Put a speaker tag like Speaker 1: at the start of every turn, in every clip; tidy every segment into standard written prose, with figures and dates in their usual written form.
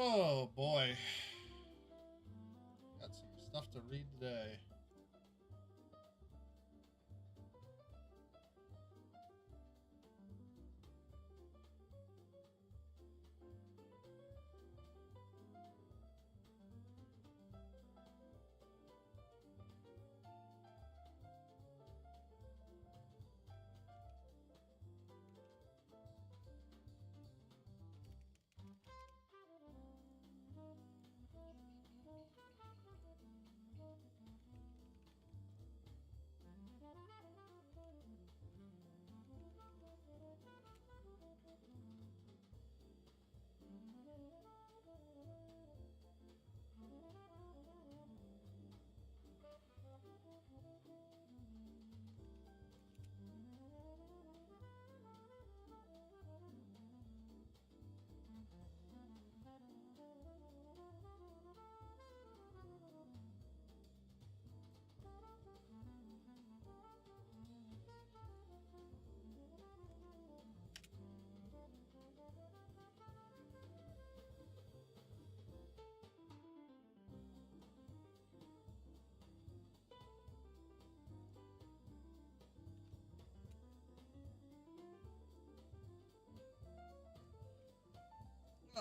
Speaker 1: Oh boy. Got some stuff to read today.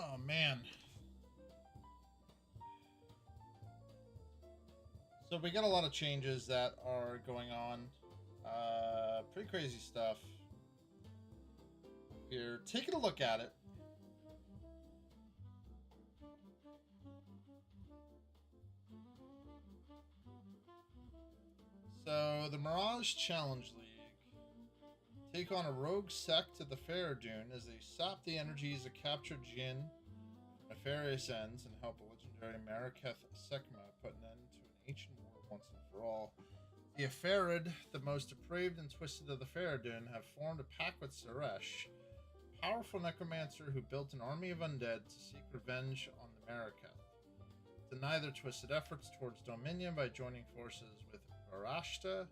Speaker 1: Oh man. So we got a lot of changes that are going on. Pretty crazy stuff. Here, taking a look at it. So the Mirage Challenge League take on a rogue sect of the Faradun as they sap the energies of captured Jinn for nefarious ends and help a legendary Maraketh Sekma put an end to an ancient war once and for all. The Afarid, the most depraved and twisted of the Faradun, have formed a pact with Suresh, a powerful necromancer who built an army of undead to seek revenge on the Maraketh. Deny their twisted efforts towards dominion by joining forces with Varashta and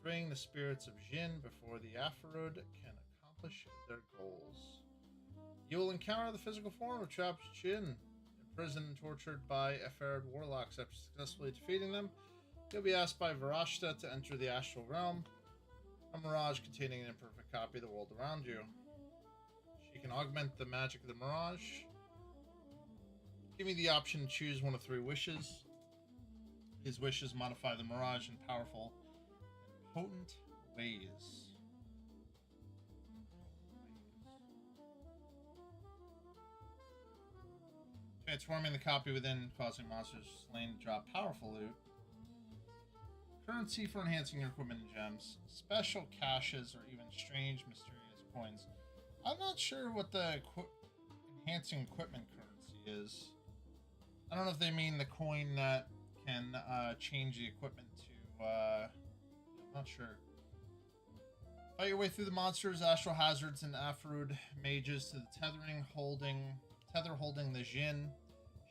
Speaker 1: freeing the spirits of Jinn before the Afarud can accomplish their goals. You will encounter the physical form of trapped Jinn, imprisoned and tortured by Afarid warlocks. After successfully defeating them, you'll be asked by Varashta to enter the astral realm, a mirage containing an imperfect copy of the world around you. She can augment the magic of the mirage. Give me the option to choose one of 3 wishes. His wishes modify the mirage in powerful and potent ways. Transforming the copy within, causing monsters slain to drop powerful loot. Currency for enhancing your equipment and gems. Special caches or even strange, mysterious coins. I'm not sure what the enhancing equipment currency is. I don't know if they mean the coin that can change the equipment to, I'm not sure. Fight your way through the monsters, astral hazards, and Afarud mages to the tether holding the Jinn.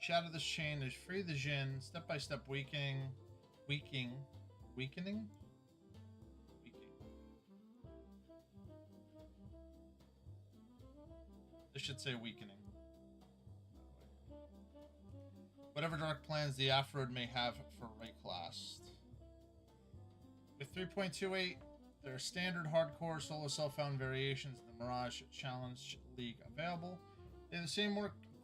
Speaker 1: Shatter this chain to free the Jinn, step-by-step weakening. This should say weakening. Whatever dark plans the Afarud may have for Rayclast. With 3.28, there are standard hardcore solo self-found variations in the Mirage Challenge League available. They have the same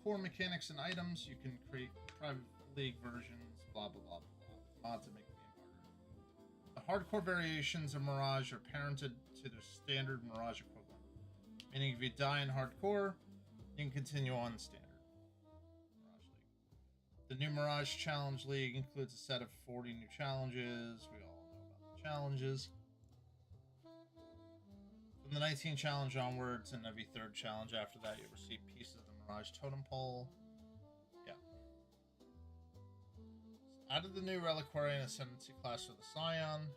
Speaker 1: core mechanics and items. You can create private league versions, blah blah blah blah. Mods that make the game harder. The hardcore variations of Mirage are parented to the standard Mirage equivalent, meaning if you die in hardcore, you can continue on standard. The new Mirage Challenge League includes a set of 40 new challenges. We all know about the challenges. From the 19 challenge onwards, and every 3rd challenge after that, you'll receive pieces of the Mirage Totem Pole. Yeah. Added the new Reliquary and Ascendancy class for the Scion.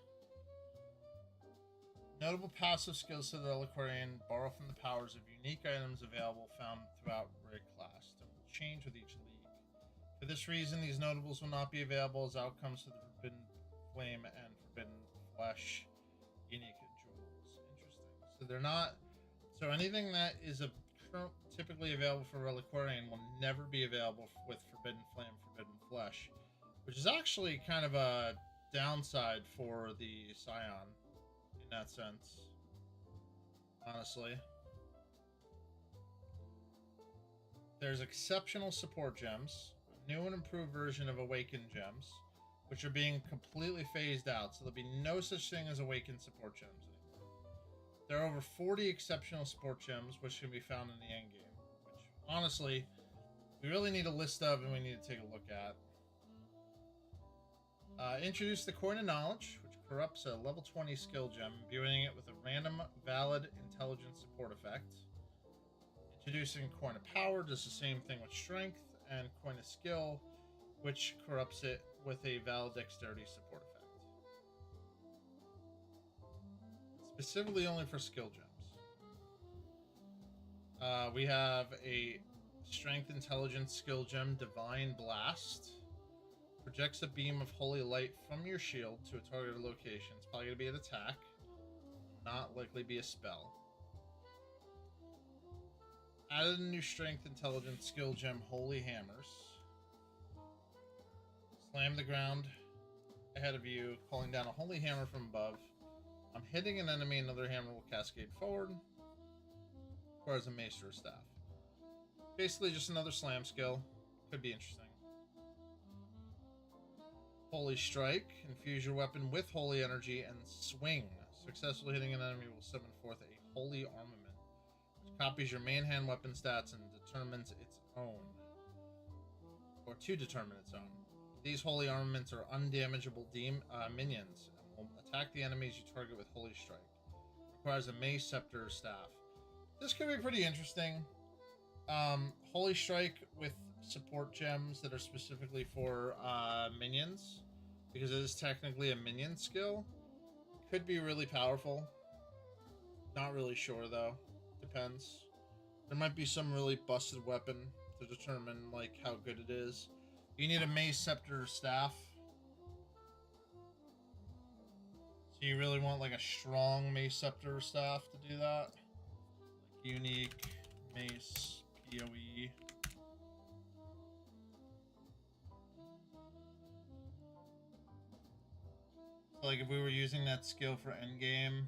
Speaker 1: Notable passive skills to the Reliquarian borrow from the powers of unique unique items available found throughout rig class that will change with each league. For this reason, these notables will not be available as outcomes to the Forbidden Flame and Forbidden Flesh unique jewels. Interesting. So they're not. So anything that is typically available for Reliquarian will never be available with Forbidden Flame, Forbidden Flesh, which is actually kind of a downside for the Scion in that sense. Honestly. There's exceptional support gems, a new and improved version of Awakened gems, which are being completely phased out, so there'll be no such thing as Awakened support gems anymore. There are over 40 exceptional support gems, which can be found in the endgame, which, honestly, we really need a list of and we need to take a look at. Introduce the Coin of Knowledge, which corrupts a level 20 skill gem, imbuing it with a random valid intelligence support effect. Introducing Coin of Power does the same thing with Strength, and Coin of Skill, which corrupts it with a valid dexterity support effect. Specifically only for skill gems. We have a Strength Intelligence skill gem, Divine Blast. Projects a beam of holy light from your shield to a targeted location. It's probably going to be an attack. Not likely be a spell. Added a new Strength Intelligence skill gem, Holy Hammers. Slam the ground ahead of you, calling down a Holy Hammer from above. I'm hitting an enemy, another hammer will cascade forward. Requires a mace or a staff. Basically just another slam skill. Could be interesting. Holy Strike. Infuse your weapon with holy energy and swing. Successfully hitting an enemy will summon forth a holy armament, which copies your main hand weapon stats and determines its own. Or to determine its own. These holy armaments are undamageable minions and will attack the enemies you target with Holy Strike. Requires a mace, scepter, or staff. This could be pretty interesting. Holy Strike with support gems that are specifically for minions, because it is technically a minion skill, could be really powerful. Not really sure though. Depends. There might be some really busted weapon to determine like how good it is. You need a mace, scepter, or staff. So you really want like a strong mace, scepter, or staff to do that. Like unique mace, PoE. So like if we were using that skill for endgame.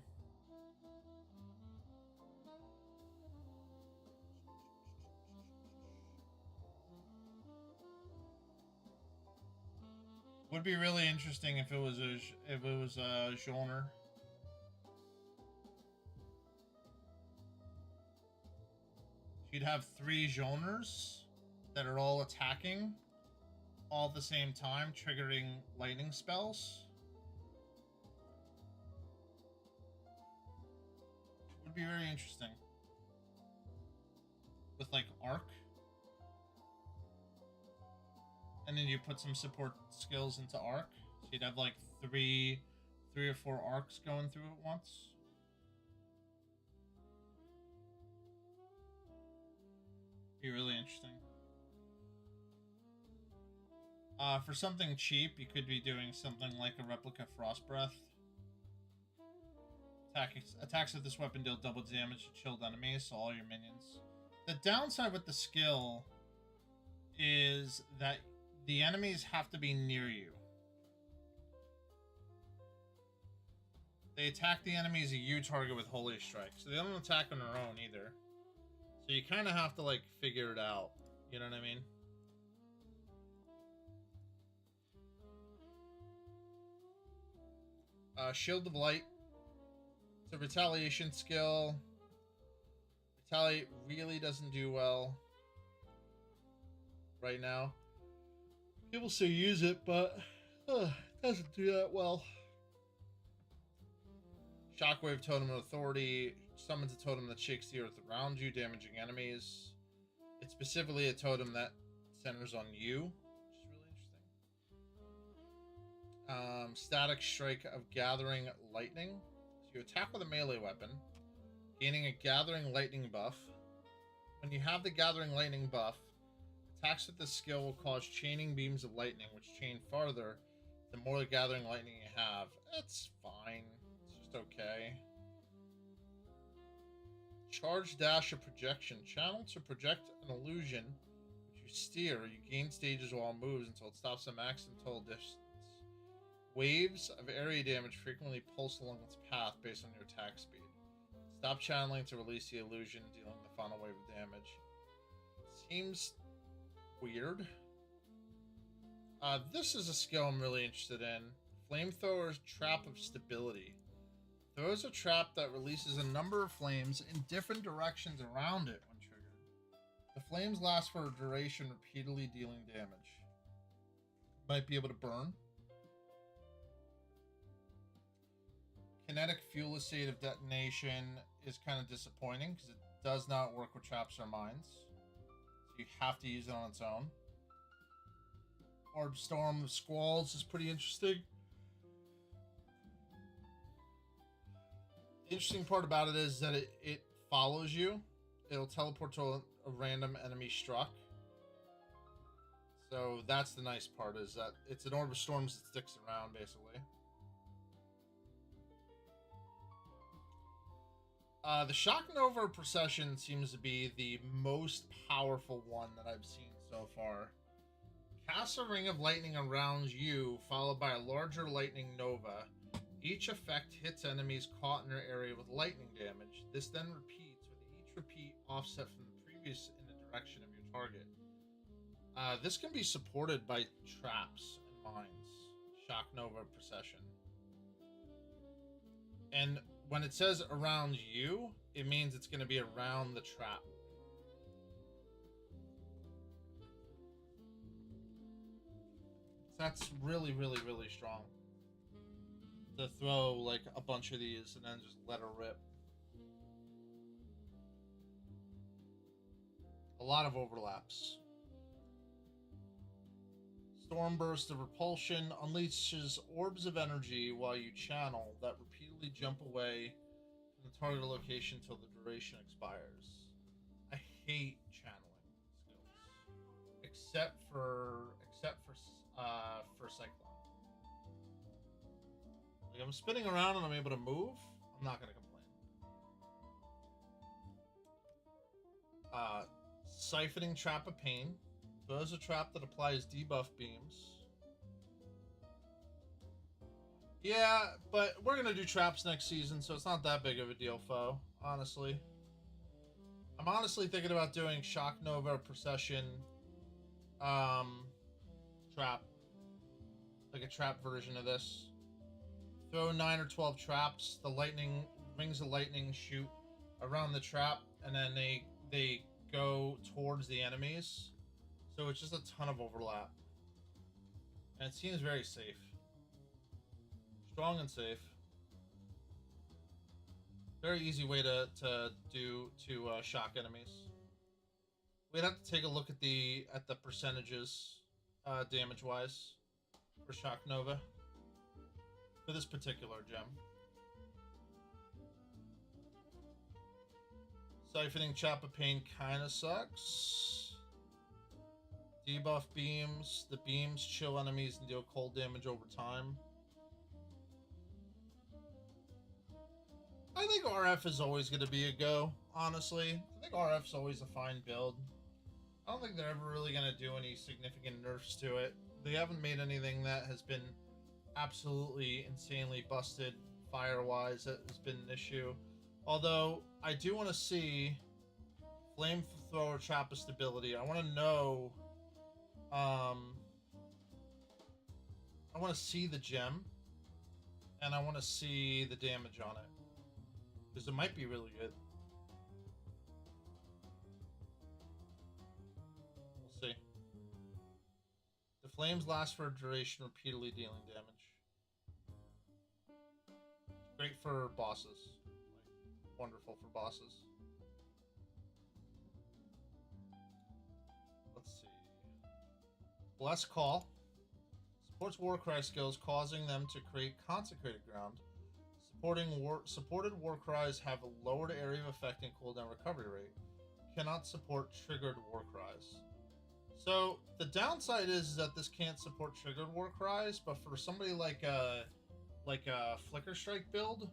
Speaker 1: Would be really interesting if it was a genre. You'd have 3 genres that are all attacking all at the same time, triggering lightning spells. Would be very interesting. With like arc. And then you put some support skills into arc. So you'd have like three or 4 arcs going through at once. Be really interesting. For something cheap, you could be doing something like a replica Frost Breath. Attacks with this weapon deal double damage to chilled enemies, so all your minions. The downside with the skill is that the enemies have to be near you. They attack the enemies you target with Holy Strike, so they don't attack on their own either. So you kind of have to like figure it out. You know what I mean? Shield of Light. It's a retaliation skill. Retaliate really doesn't do well right now. People still use it, but it doesn't do that well. Shockwave Totem of Authority summons a totem that shakes the earth around you, damaging enemies. It's specifically a totem that centers on you, which is really interesting. Static Strike of Gathering Lightning. So you attack with a melee weapon, gaining a Gathering Lightning buff. When you have the Gathering Lightning buff, attacks with this skill will cause chaining beams of lightning, which chain farther the more the Gathering Lightning you have. That's fine. It's just okay. Charge, dash, or projection. Channel to project an illusion which you steer. You gain stages while it moves until it stops at max until distance. Waves of area damage frequently pulse along its path based on your attack speed. Stop channeling to release the illusion, dealing the final wave of damage. Seems weird. This is a skill I'm really interested in. Flamethrower's Trap of Stability. Throws a trap that releases a number of flames in different directions around it when triggered. The flames last for a duration, repeatedly dealing damage. Might be able to burn. Kinetic fuel state of detonation is kind of disappointing because it does not work with traps or mines. So you have to use it on its own. Orb Storm of Squalls is pretty interesting. The interesting part about it is that it follows you. It'll teleport to a random enemy struck. So that's the nice part, is that it's an Orb of Storms that sticks around, basically. The Shock Nova Procession seems to be the most powerful one that I've seen so far. Cast a ring of lightning around you, followed by a larger lightning nova. Each effect hits enemies caught in their area with lightning damage. This then repeats, with each repeat offset from the previous in the direction of your target. This can be supported by traps and mines. Shock Nova Procession. And when it says around you, it means it's going to be around the trap. That's really, really, really strong. To throw like a bunch of these and then just let her rip. A lot of overlaps. Stormburst of Repulsion unleashes orbs of energy while you channel that repeatedly jump away from the target location until the duration expires. I hate channeling skills, except for Cyclone. Like, I'm spinning around and I'm able to move, I'm not gonna complain. Siphoning Trap of Pain. Throws a trap that applies debuff beams. Yeah, but we're gonna do traps next season, so it's not that big of a deal, foe. Honestly, I'm honestly thinking about doing Shock Nova Procession, trap, like a trap version of this. Throw 9 or 12 traps. The lightning rings of lightning shoot around the trap, and then they go towards the enemies. So it's just a ton of overlap. And it seems very safe. Strong and safe. Very easy way to shock enemies. We'd have to take a look at the percentages, damage wise, for Shock Nova. For this particular gem. Siphoning Trap of Pain kinda sucks. Debuff beams. The beams chill enemies and deal cold damage over time. I think RF is always going to be a go, honestly. I think RF's always a fine build. I don't think they're ever really going to do any significant nerfs to it. They haven't made anything that has been absolutely insanely busted fire-wise that has been an issue. Although, I do want to see Flamethrower Trap of Stability. I want to know... I want to see the gem, and I want to see the damage on it, because it might be really good. We'll see. The flames last for a duration, repeatedly dealing damage. Great for bosses. Like, wonderful for bosses. Bless Call. Supports Warcry skills, causing them to create Consecrated Ground. Supported Warcries have a lowered area of effect and cooldown recovery rate. cannot support triggered war cries. So the downside is that this can't support triggered war cries, but for somebody like a flicker strike build,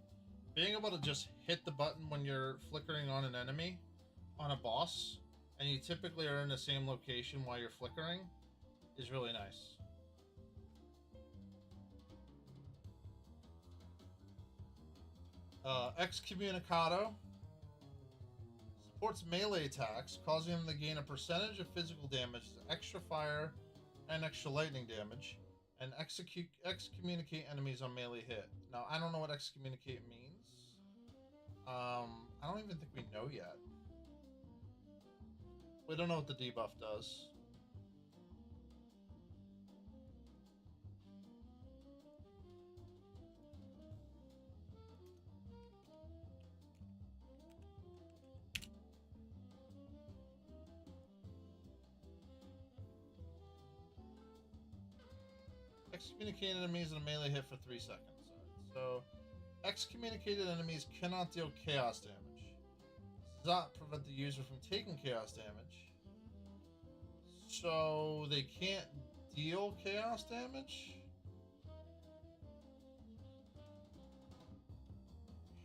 Speaker 1: being able to just hit the button when you're flickering on an enemy, on a boss, and you typically are in the same location while you're flickering, is really nice. Excommunicado supports melee attacks, causing them to gain a percentage of physical damage, extra fire, and extra lightning damage, and excommunicate enemies on melee hit. Now, I don't know what excommunicate means. I don't even think we know yet. We don't know what the debuff does. Excommunicated enemies in a melee hit for 3 seconds. Right. So, excommunicated enemies cannot deal chaos damage. This does not prevent the user from taking chaos damage. So, they can't deal chaos damage?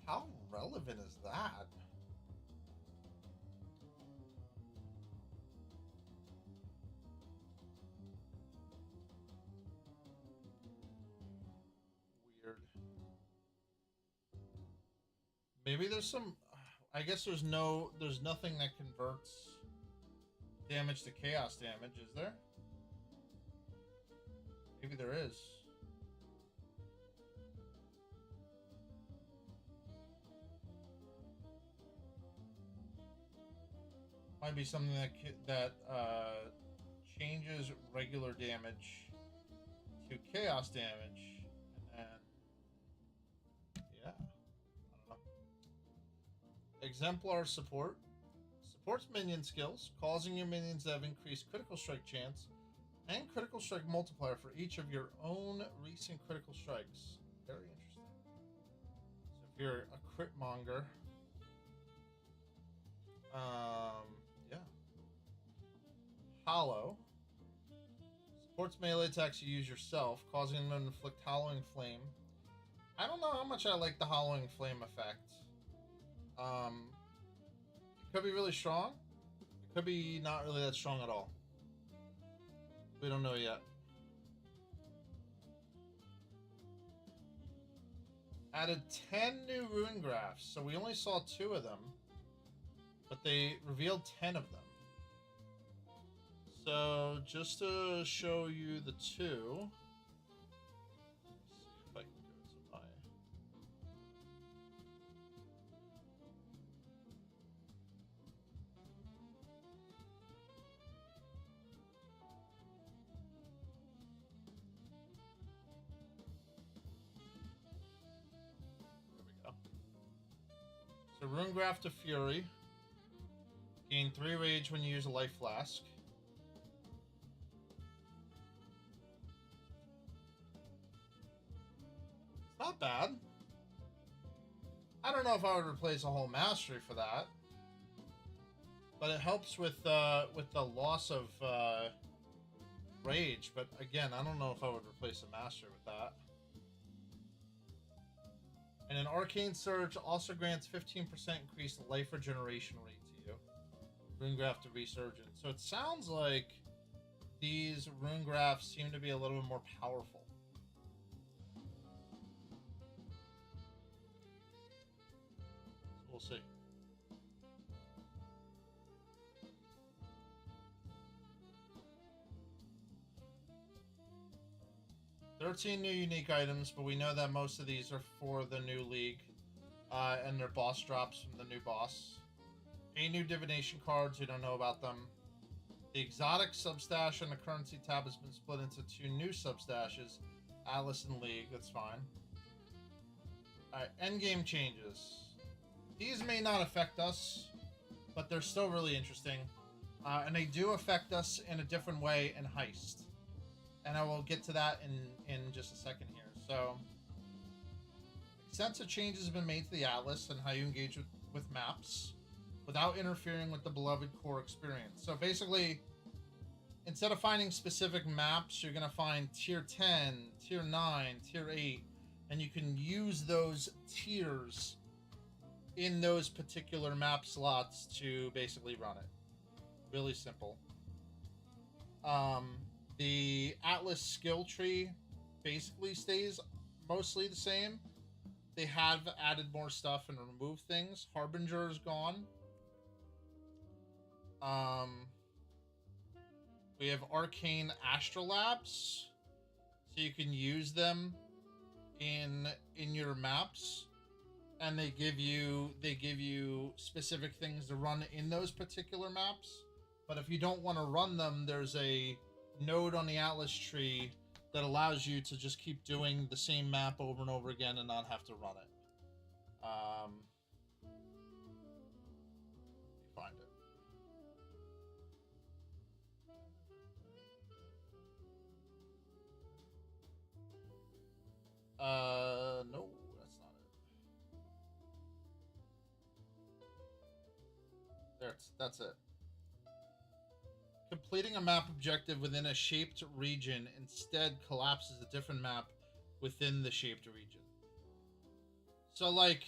Speaker 1: How relevant is that? Maybe there's some. I guess there's nothing that converts damage to chaos damage, is there? Maybe there is. Might be something that changes regular damage to chaos damage, and then yeah. Exemplar support supports minion skills, causing your minions to have increased critical strike chance and critical strike multiplier for each of your own recent critical strikes. Very interesting. So if you're a crit monger, yeah. Hollow supports melee attacks you use yourself, causing them to inflict Hollowing Flame. I don't know how much I like the Hollowing Flame effect. It could be really strong. It could be not really that strong at all. We don't know yet. Added 10 new rune graphs. So we only saw 2 of them, but they revealed 10 of them. So just to show you the 2. So Rune Graph to Fury. Gain 3 rage when you use a life flask. It's not bad. I don't know if I would replace a whole mastery for that, but it helps with the loss of rage. But again, I don't know if I would replace a mastery with that. And an Arcane Surge also grants 15% increased life regeneration rate to you. Rune Graph to Resurgence. So it sounds like these Rune Graphs seem to be a little bit more powerful. So we'll see. $13 new unique items, but we know that most of these are for the new league, and they're boss drops from the new boss. 8 new divination cards, we don't know about them. The exotic substash and the currency tab has been split into 2 new substashes, Atlas and League, that's fine. Alright, endgame changes. These may not affect us, but they're still really interesting. And they do affect us in a different way in Heist. And I will get to that in just a second here. So, extensive changes have been made to the Atlas and how you engage with maps, without interfering with the beloved core experience. So basically, instead of finding specific maps, you're going to find tier 10, tier 9, tier 8, and you can use those tiers in those particular map slots to basically run it. Really simple. The Atlas skill tree basically stays mostly the same. They have added more stuff and removed things. Harbinger is gone. We have Arcane Astrolabs, so you can use them in your maps, and they give you specific things to run in those particular maps. But if you don't want to run them, there's a node on the Atlas tree that allows you to just keep doing the same map over and over again and not have to run it. Find it. No, that's not it. That's it. Completing a map objective within a shaped region instead collapses a different map within the shaped region. So, like,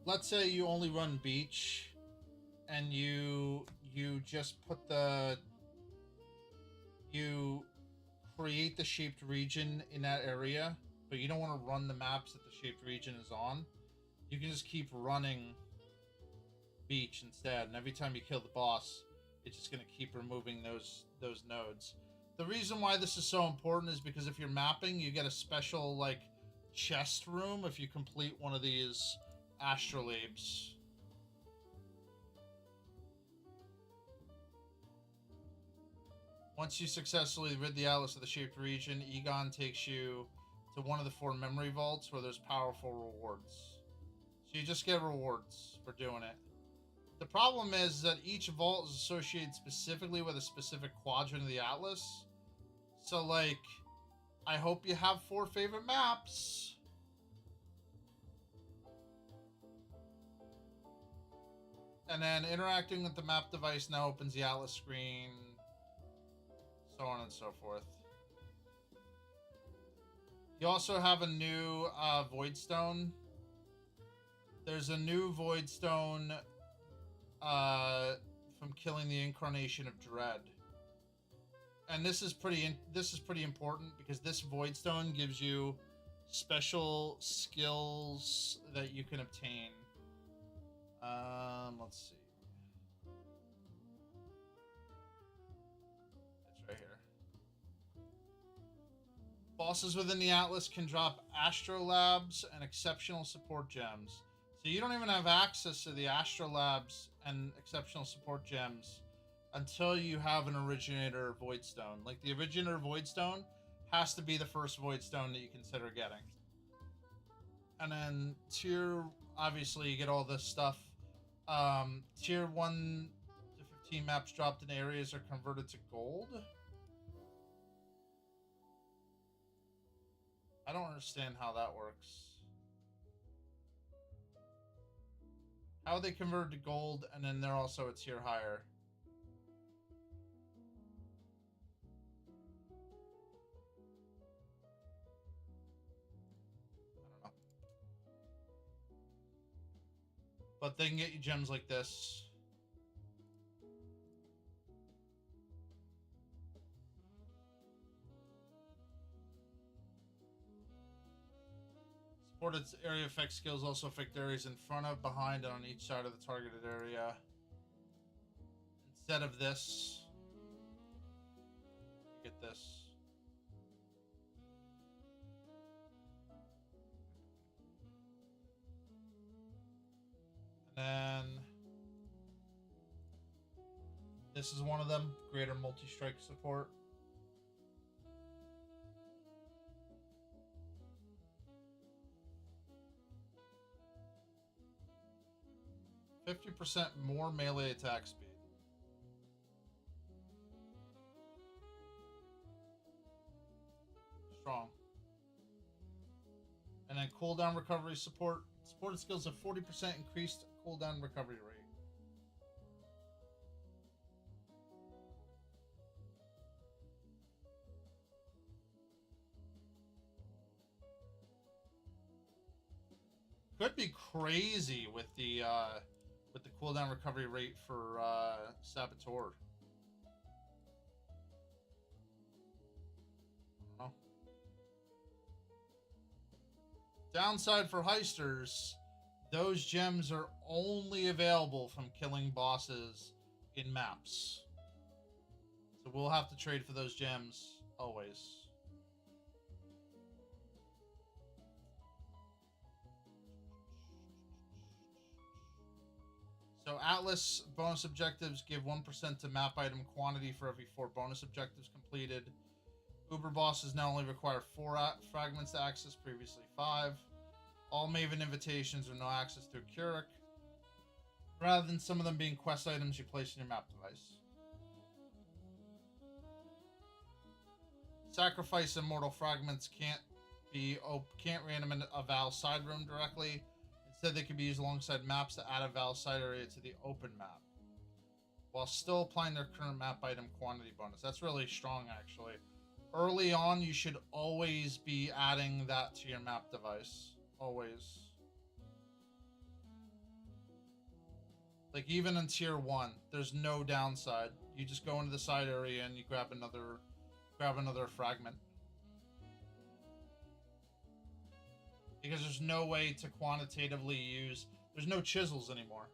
Speaker 1: let's say you only run beach, and you just put you create the shaped region in that area, but you don't want to run the maps that the shaped region is on. You can just keep running beach instead, and every time you kill the boss, it's just going to keep removing those nodes. The reason why this is so important is because if you're mapping, you get a special, like, chest room if you complete one of these astrolabes. Once you successfully rid the Atlas of the shaped region, Egon takes you to one of the 4 memory vaults where there's powerful rewards. So you just get rewards for doing it. The problem is that each vault is associated specifically with a specific quadrant of the Atlas. So, like, I hope you have 4 favorite maps. And then interacting with the map device now opens the Atlas screen, so on and so forth. You also have a new Void Stone. There's a new Void Stone from killing the Incarnation of Dread. And this is pretty important because this Void Stone gives you special skills that you can obtain. Let's see. It's right here. Bosses within the Atlas can drop Astrolabs and exceptional support gems. So you don't even have access to the Astrolabs and exceptional support gems until you have an Originator Void Stone. Like, the Originator Void Stone has to be the first Void Stone that you consider getting. And then tier, obviously you get all this stuff. Tier 1 to 15 maps dropped in areas are converted to gold. I don't understand how that works. How are they converted to gold and then they're also a tier higher? I don't know. But they can get you gems like this. Supported area effect skills also affect areas in front of, behind, and on each side of the targeted area. Instead of this, you get this. And then this is one of them, greater multi-strike support. %50 more melee attack speed. Strong. And then cooldown recovery support. Supported skills have 40% increased cooldown recovery rate. Could be crazy with the cooldown recovery rate for Saboteur. Oh. Downside for heisters, those gems are only available from killing bosses in maps. So we'll have to trade for those gems always. So Atlas bonus objectives give 1% to map item quantity for every 4 bonus objectives completed. Uber bosses now only require 4 fragments to access, previously 5. All Maven invitations are no access to a Keurig, rather than some of them being quest items you place in your map device. Sacrifice immortal fragments can't random in a Val side room directly. Instead, they can be used alongside maps to add a Val side area to the open map, while still applying their current map item quantity bonus. That's really strong, actually. Early on, you should always be adding that to your map device. Always. Like, even in tier 1, there's no downside. You just go into the side area and you grab another fragment. Because there's no way to quantitatively use... There's no chisels anymore.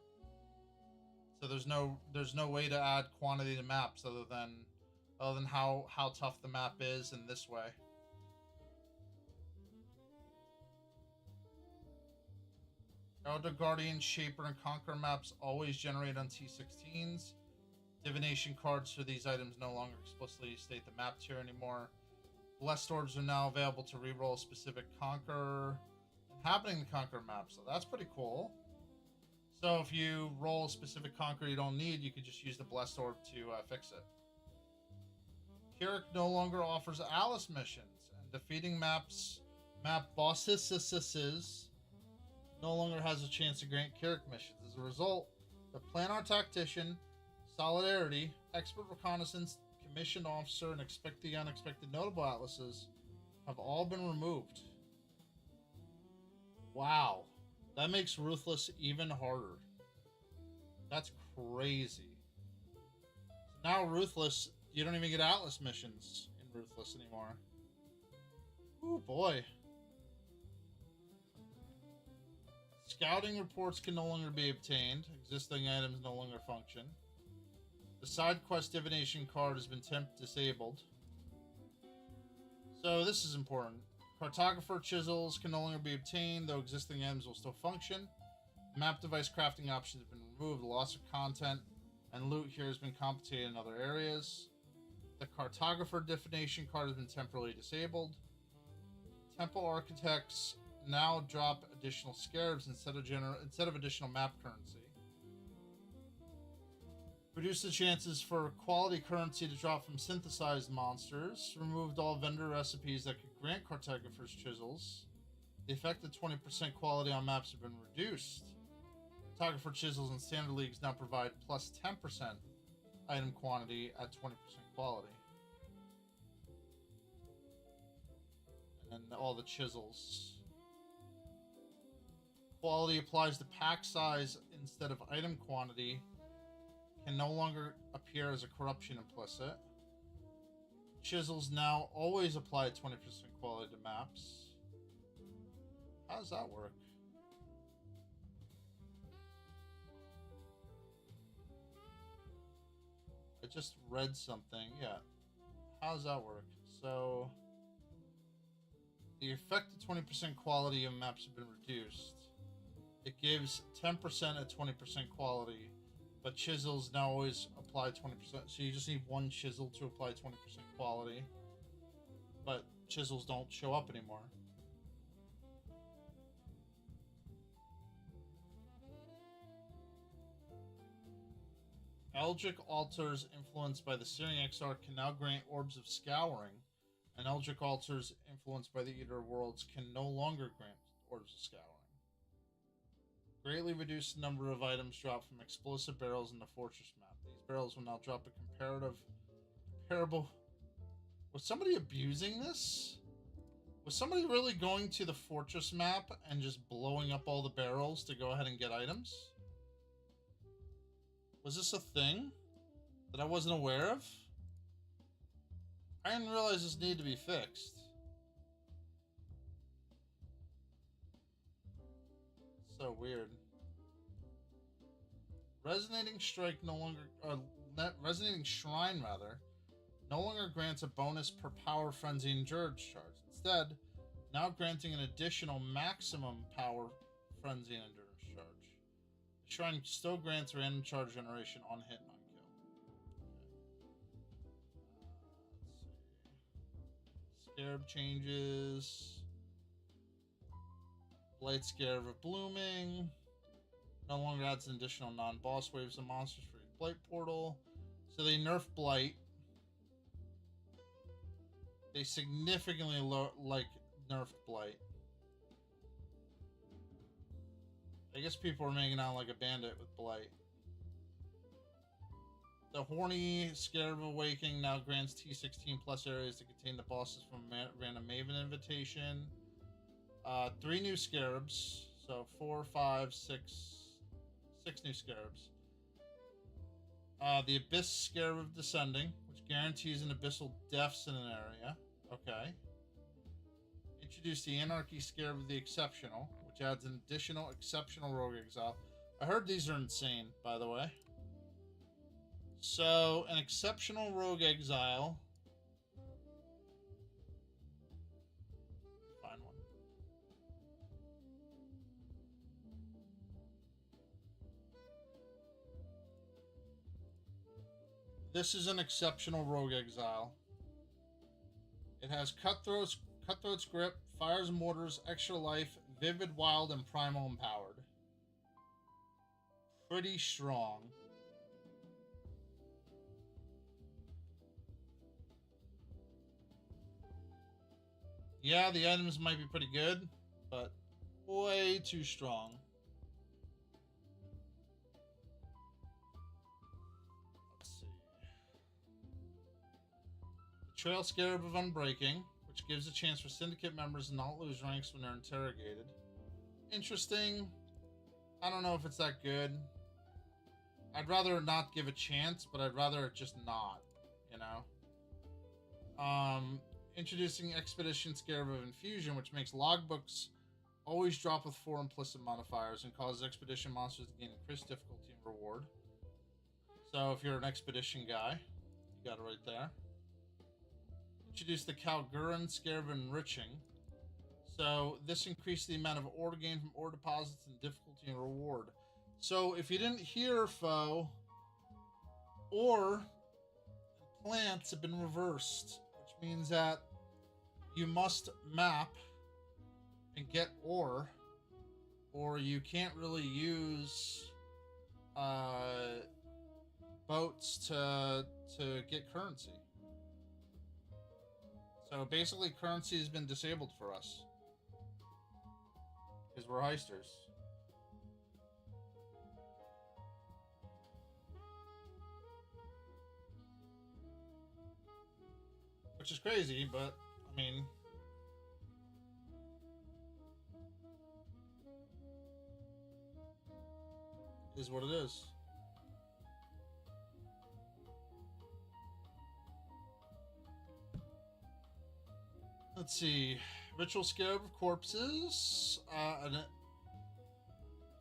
Speaker 1: So there's no way to add quantity to maps other than how tough the map is in this way. Elder Guardian, Shaper, and Conqueror maps always generate on T16s. Divination cards for these items no longer explicitly state the map tier anymore. Blessed Orbs are now available to reroll a specific Conqueror inhabiting the Conqueror map, so that's pretty cool. So if you roll a specific Conqueror you don't need, you could just use the Blessed Orb to fix it. Keurig no longer offers Alice missions, and defeating map bosses no longer has a chance to grant Keurig missions. As a result, the Planar Tactician, Solidarity, Expert Reconnaissance, Commissioned Officer, and Expect the Unexpected Notable Atlases have all been removed. Wow. That makes Ruthless even harder. That's crazy. So now Ruthless, you don't even get Atlas missions in Ruthless anymore. Ooh, boy. Scouting reports can no longer be obtained. Existing items no longer function. The side quest divination card has been temp disabled. So this is important. Cartographer chisels can no longer be obtained, though existing items will still function. Map device crafting options have been removed. The loss of content and loot here has been compensated in other areas. The cartographer divination card has been temporarily disabled. Temple architects now drop additional scarabs instead of additional map currency. Reduce the chances for quality currency to drop from synthesized monsters. Removed all vendor recipes that could grant cartographers chisels. The effective 20% quality on maps have been reduced. Cartographer chisels in standard leagues now provide plus 10% item quantity at 20% quality. And all the chisels. Quality applies to pack size instead of item quantity. Can no longer appear as a corruption implicit. Chisels now always apply 20% quality to maps. How does that work? I just read something. Yeah. How does that work? So the effective 20% quality of maps have been reduced. It gives 10% at 20% quality. But chisels now always apply 20%. So you just need one chisel to apply 20% quality. But chisels don't show up anymore. Eldritch altars influenced by the Searing Exarch can now grant orbs of scouring. And Eldritch altars influenced by the Eater of Worlds can no longer grant orbs of scouring. Greatly reduced the number of items dropped from explosive barrels in the fortress map. These barrels will now drop a comparable... Was somebody abusing this? Was somebody really going to the fortress map and just blowing up all the barrels to go ahead and get items? Was this a thing that I wasn't aware of? I didn't realize this needed to be fixed. So weird. Resonating Strike no longer... Resonating Shrine, rather, no longer grants a bonus per Power Frenzy and Dirge charge. Instead, now granting an additional maximum Power Frenzy and Endurance charge. The Shrine still grants random charge generation on hit and on kill. Let's see. Scarab changes. Blight Scarab of Blooming. No longer adds an additional non-boss waves of monsters for each Blight portal. So they nerf Blight. They significantly nerfed Blight. I guess people are making out like a bandit with Blight. The Horny Scarab Awakening now grants T16 plus areas to contain the bosses from Random Maven Invitation. 3 new Scarabs. So 4, 5, 6 new Scarabs. The Abyss Scarab of Descending, which guarantees an abyssal depths in an area. Okay. Introduce the Anarchy Scarab of the Exceptional, which adds an additional exceptional rogue exile. I heard these are insane, by the way. So, an exceptional rogue exile. Find one. This is an exceptional rogue exile. It has Cutthroat's Grip, Fires and Mortars, Extra Life, Vivid Wild, and Primal Empowered. Pretty strong. Yeah, the items might be pretty good, but way too strong. Let's see. The Trail Scarab of Unbreaking, which gives a chance for Syndicate members to not lose ranks when they're interrogated. Interesting. I don't know if it's that good. I'd rather not give a chance, but I'd rather just not, you know? Introducing Expedition Scarab of Infusion, which makes logbooks always drop with 4 implicit modifiers and causes expedition monsters to gain increased difficulty and reward. So if you're an expedition guy, you got it right there. Introduce the Kalguran Scarab of Enriching. So this increases the amount of ore gained from ore deposits and difficulty and reward. So if you didn't hear, foe, ore plants have been reversed, which means that you must map and get ore, or you can't really use boats to get currency. So basically currency has been disabled for us because we're heisters. Which is crazy, but I mean, is what it is. Let's see. Ritual Scarab of Corpses.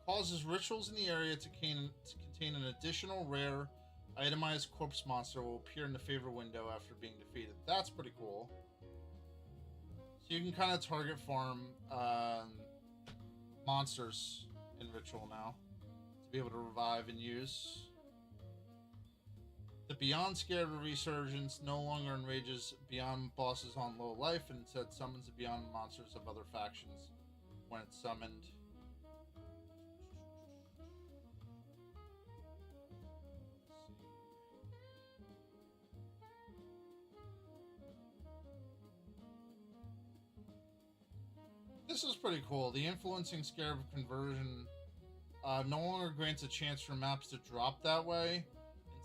Speaker 1: Causes rituals in the area to contain an additional rare itemized corpse monster will appear in the favor window after being defeated. That's pretty cool. So you can kind of target farm monsters in Ritual now to be able to revive and use. The Beyond Scarab of Resurgence no longer enrages Beyond bosses on low life and instead summons the Beyond monsters of other factions when it's summoned. This is pretty cool. The Influencing Scarab of Conversion no longer grants a chance for maps to drop that way.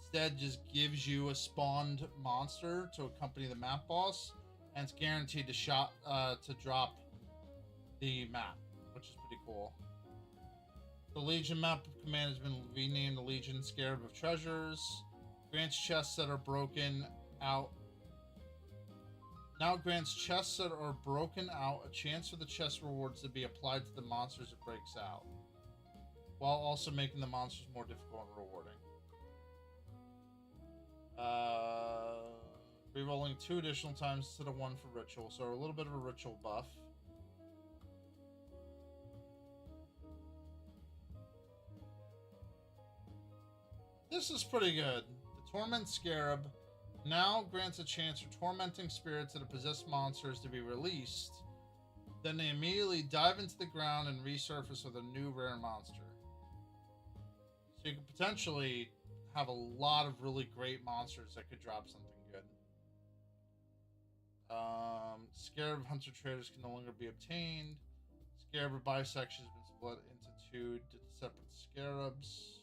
Speaker 1: Instead, just gives you a spawned monster to accompany the map boss. and it's guaranteed to drop the map, which is pretty cool. The Legion map of command has been renamed the Legion Scarab of Treasures. Grants chests that are broken out. Now grants chests that are broken out a chance for the chest rewards to be applied to the monsters it breaks out, while also making the monsters more difficult and rewarding. Rerolling 2 additional times instead of 1 for ritual, so a little bit of a ritual buff. This is pretty good. The Torment Scarab now grants a chance for tormenting spirits that have possessed monsters to be released. Then they immediately dive into the ground and resurface with a new rare monster. So you could potentially have a lot of really great monsters that could drop something good. Scarab Hunter Traders can no longer be obtained. Scarab bisection has been split into 2 separate scarabs.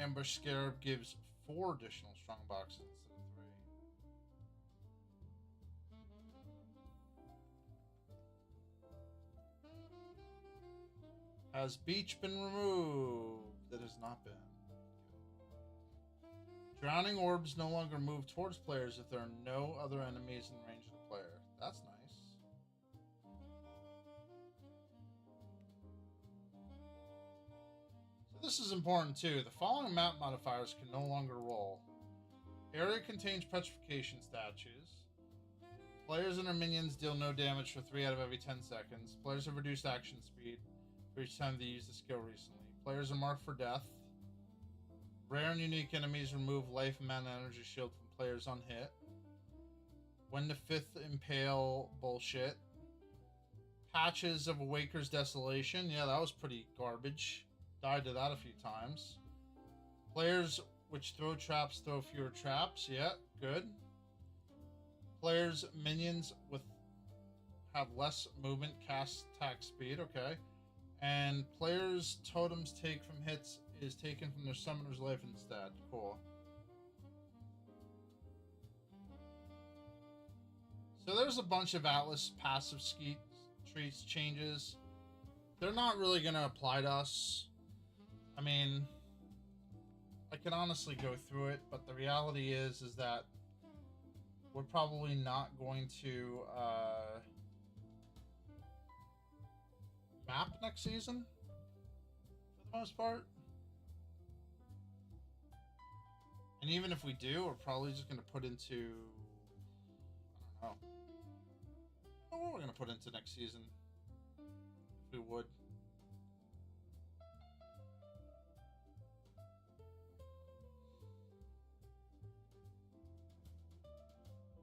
Speaker 1: Ambush Scarab gives 4 additional strong boxes instead of 3. Has Beach been removed? That has not been. Drowning orbs no longer move towards players if there are no other enemies in range of the player. That's nice. This is important too. The following map modifiers can no longer roll. Area contains petrification statues. Players and their minions deal no damage for 3 out of every 10 seconds. Players have reduced action speed for each time they use the skill recently. Players are marked for death. Rare and unique enemies remove life and mana energy shield from players on hit. When the 5th impale bullshit. Patches of Awaker's Desolation. Yeah, that was pretty garbage. Died to that a few times. Players which throw traps throw fewer traps. Yeah, good. Players minions with have less movement, cast, attack speed. Okay. And players totems take from hits is taken from their summoner's life instead. Cool. So there's a bunch of Atlas passive treats changes. They're not really going to apply to us. I mean, I can honestly go through it, but the reality is that we're probably not going to map next season for the most part. And even if we do, we're probably just going to put into, I don't know. I don't know what we're going to put into next season. If we would.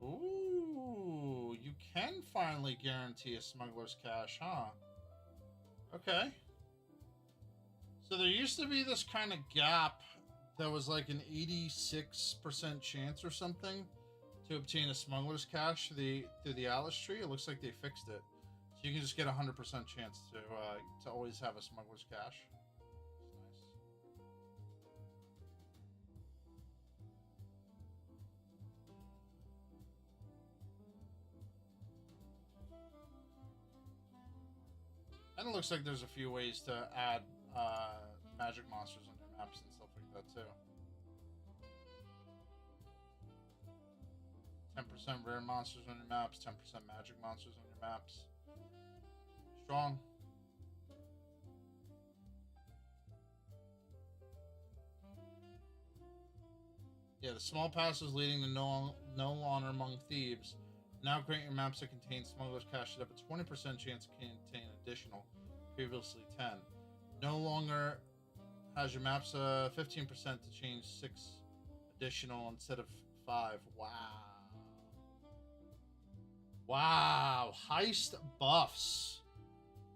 Speaker 1: Ooh, you can finally guarantee a smuggler's cache, huh? Okay. So there used to be this kind of gap that was like an 86% chance or something to obtain a smuggler's cache through the Atlas tree. It looks like they fixed it. So you can just get a 100% chance to always have a smuggler's cache. And it looks like there's a few ways to add magic monsters on your maps and stuff like that too. 10% rare monsters on your maps, 10% magic monsters on your maps. Strong. Yeah, the small passes leading to no honor among thieves. Now grant your maps that contain smuggler's cache up a 20% chance to contain additional, previously 10. No longer has your maps 15% to change 6 additional instead of 5. Wow. Wow. Heist buffs.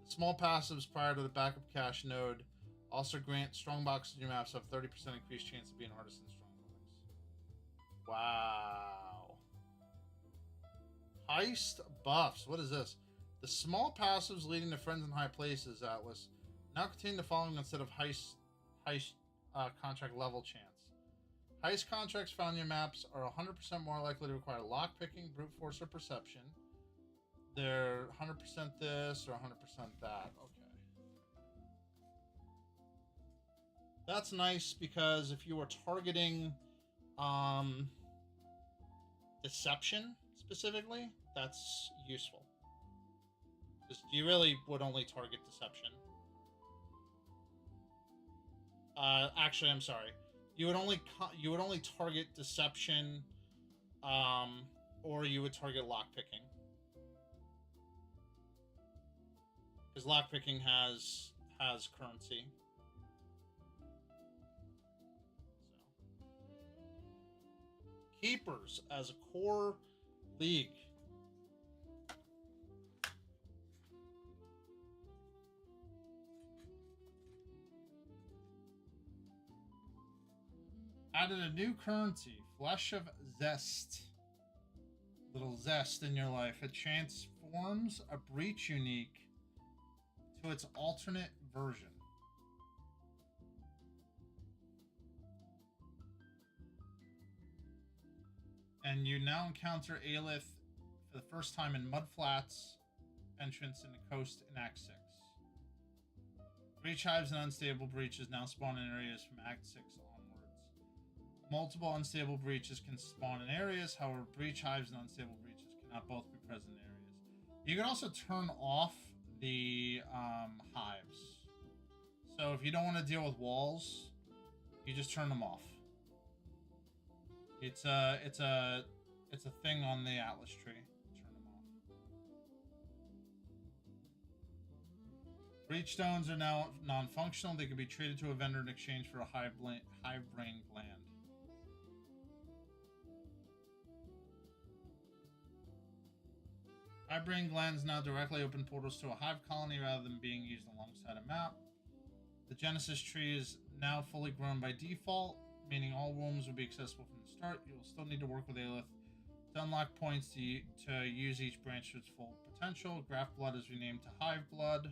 Speaker 1: The small passives prior to the backup cache node also grant strong boxes in your maps have 30% increased chance of being artisan strongholds. Wow. Heist buffs. What is this? The small passives leading to friends in high places, Atlas. Now contain the following instead of heist contract level chance. Heist contracts found in your maps are 100% more likely to require lockpicking, brute force, or perception. They're 100% this or 100% that. Okay. That's nice because if you were targeting deception specifically, that's useful. Because you really would only target deception. Actually, I'm sorry. You would only target deception, or you would target lockpicking. Because lockpicking has currency. So. Keepers as a core league. Added a new currency, Flesh of Zest. Little zest in your life. It transforms a breach unique to its alternate version. And you now encounter Aelith for the first time in Mudflats entrance in the coast in Act 6. Breach hives and unstable breaches now spawn in areas from Act 6 onwards. Multiple unstable breaches can spawn in areas, however, breach hives and unstable breaches cannot both be present in areas. You can also turn off the hives. So if you don't want to deal with walls, you just turn them off. It's a thing on the Atlas tree. Turn them off. Breach stones are now non-functional. They can be traded to a vendor in exchange for a hive brain gland. Hive brain glands now directly open portals to a hive colony rather than being used alongside a map. The Genesis tree is now fully grown by default, meaning all wombs will be accessible from the start. You will still need to work with Aelith to unlock points to use each branch to its full potential. Graft blood is renamed to hive blood.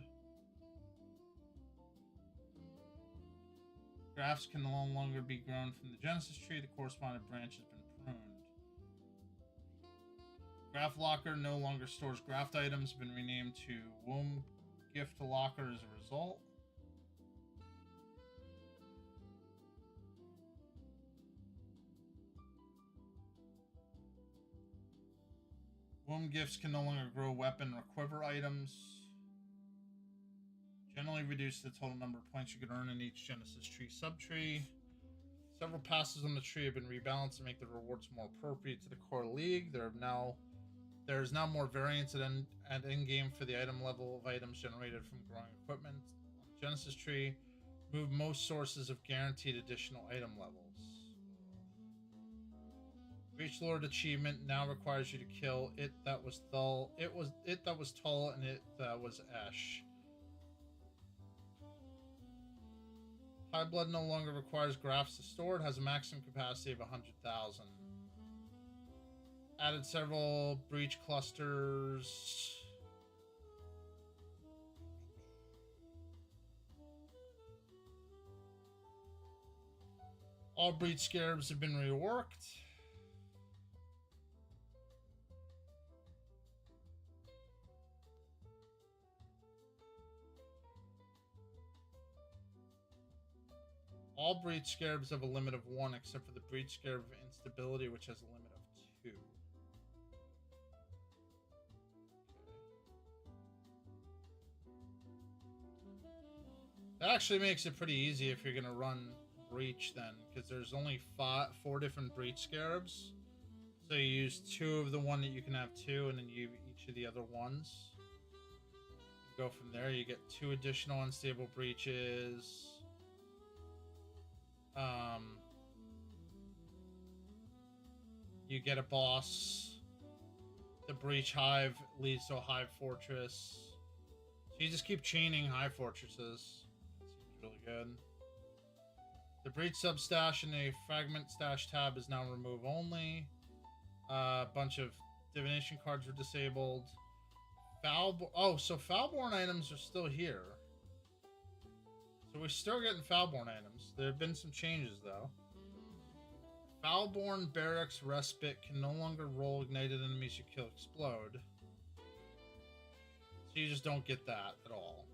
Speaker 1: Grafts can no longer be grown from the Genesis tree. The corresponding branch has been pruned. Graft Locker no longer stores graft items, been renamed to Womb Gift Locker as a result. Womb gifts can no longer grow weapon or quiver items. Generally reduce the total number of points you can earn in each Genesis tree subtree. Several passes on the tree have been rebalanced to make the rewards more appropriate to the core league. There's now more variance at in-game for the item level of items generated from growing equipment. On the Genesis tree, move most sources of guaranteed additional item levels. Breach Lord achievement now requires you to kill it that was Thull, it that was Tull, and it that was Esh. High Blood no longer requires grafts to store. It has a maximum capacity of 100,000. Added several breach clusters. All breach scarabs have been reworked. All breach scarabs have a limit of 1, except for the breach scarab of instability, which has a limit of 2. That actually makes it pretty easy if you're going to run breach then, because there's only 4 different breach scarabs. So you use 2 of the one that you can have 2, and then you each of the other ones. Go from there. You get 2 additional unstable breaches. You get a boss. The breach hive leads to a hive fortress. So you just keep chaining hive fortresses. That seems really good. The breach substash in the fragment stash tab is now remove only. A bunch of divination cards were disabled. So Foulborn items are still here. So we're still getting Foulborn items. There have been some changes, though. Foulborn Barracks Respite can no longer roll ignited enemies you kill explode. So you just don't get that at all.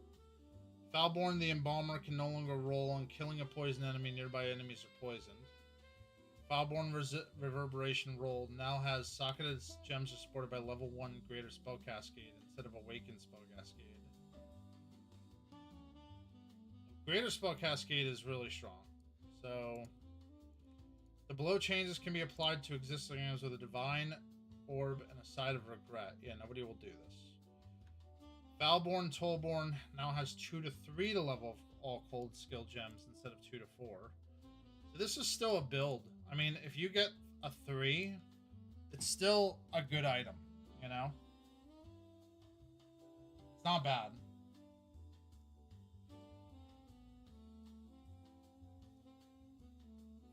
Speaker 1: Foulborn the Embalmer can no longer roll on killing a poison enemy. Nearby enemies are poisoned. Foulborn Reverberation roll now has socketed gems are supported by level 1 Greater Spell Cascade instead of Awakened Spell Cascade. Greater Spell Cascade is really strong. So, the below changes can be applied to existing items with a Divine Orb and a Side of Regret. Yeah, nobody will do this. Foulborn Tollborn now has 2 to 3 to level all cold skill gems instead of 2 to 4. So this is still a build. I mean, if you get a 3, it's still a good item, you know? It's not bad.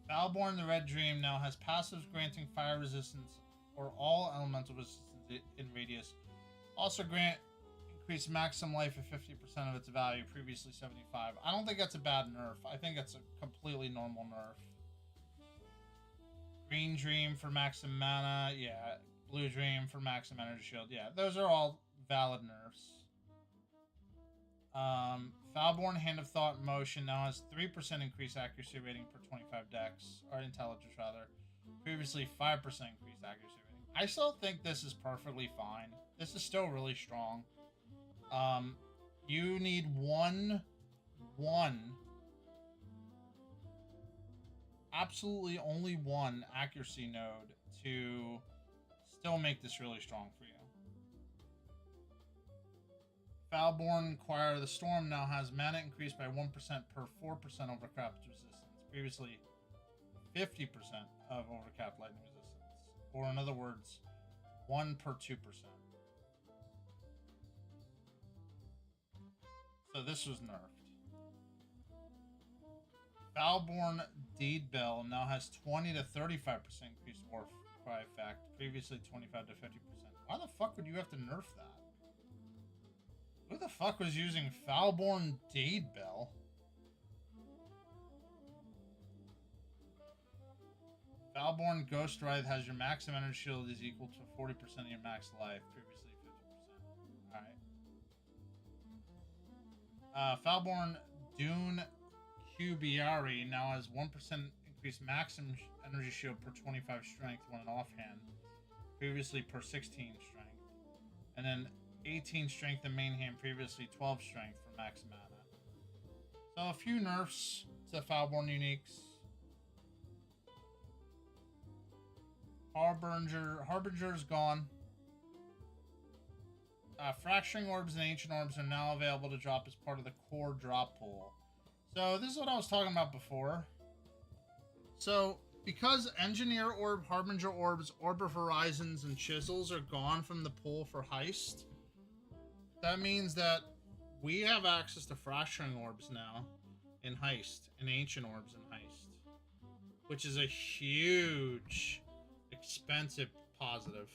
Speaker 1: Foulborn the Red Dream now has passives granting fire resistance or all elemental resistance in radius. Also grant increased maximum life of 50% of its value, previously 75. I don't think that's a bad nerf. I think that's a completely normal nerf. Green Dream for maximum mana, yeah. Blue Dream for maximum energy shield, yeah. Those are all valid nerfs. Foulborn Hand of Thought in Motion now has 3% increased accuracy rating per 25 dex, or intelligence rather. Previously 5% increased accuracy rating. I still think this is perfectly fine. This is still really strong. You need one, absolutely only one accuracy node to still make this really strong for you. Foulborn Choir of the Storm now has mana increased by 1% per 4% overcapped resistance. Previously 50% of overcapped lightning resistance. Or in other words, 1 per 2%. So this was nerfed. Foulborn Deed Bell now has 20 to 35% increased war cry effect. Previously 25 to 50%. Why the fuck would you have to nerf that? Who the fuck was using Foulborn Deed Bell? Foulborn Ghost Wraith has your maximum energy shield is equal to 40% of your max life. Previously 50%. Alright. Foulborn Dune Cubiari now has 1% increased maximum energy shield per 25 strength when an offhand. Previously per 16 strength. And then 18 strength in main hand, previously 12 strength for max mana. So a few nerfs to Foulborn uniques. Harbinger's gone. Fracturing Orbs and Ancient Orbs are now available to drop as part of the core drop pool. So this is what I was talking about before. So because Engineer Orb, Harbinger Orbs, Orb of Horizons, and Chisels are gone from the pool for Heist, that means that we have access to Fracturing Orbs now in Heist, and Ancient Orbs in Heist, which is a huge, expensive positive.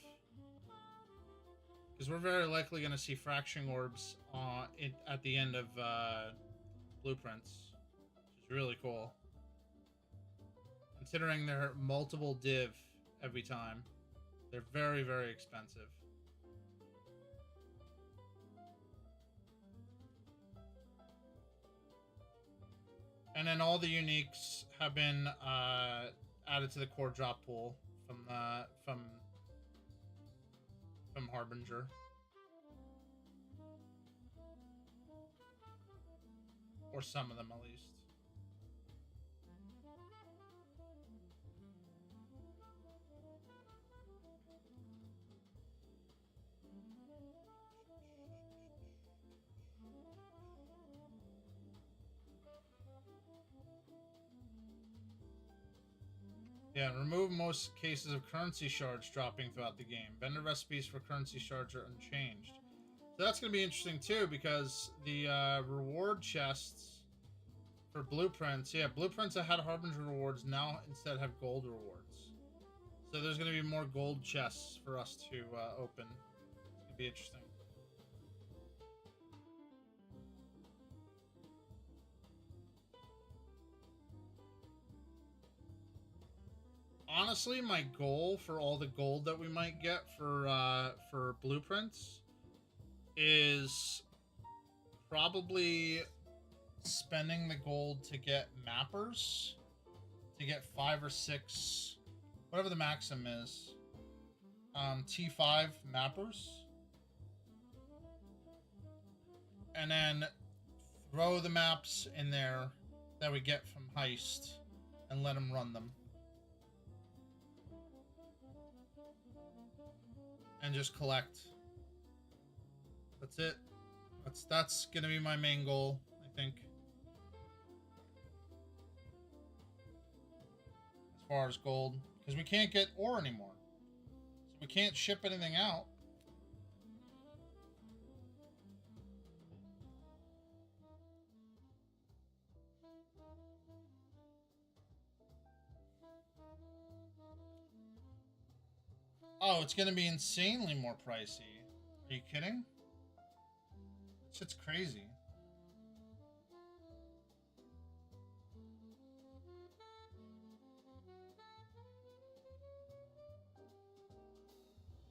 Speaker 1: Because we're very likely going to see Fracturing Orbs at the end of Blueprints, which is really cool. Considering they're multiple div every time, they're very, very expensive. And then all the uniques have been added to the core drop pool from Harbinger. Or some of them at least. Yeah, remove most cases of currency shards dropping throughout the game. Vendor recipes for currency shards are unchanged. So that's going to be interesting too, because the reward chests for blueprints, yeah, blueprints that had Harbinger rewards now instead have gold rewards. So there's going to be more gold chests for us to open. It's going to be interesting. honestly, my goal for all the gold that we might get for blueprints is probably spending the gold to get mappers, to get 5 or 6, whatever the maximum is, T5 mappers, and then throw the maps in there that we get from Heist and let them run them. And just collect. That's it. That's gonna be my main goal, I think. As far as gold. Because we can't get ore anymore. So we can't ship anything out. Oh, it's gonna be insanely more pricey. Are you kidding? Shit's crazy.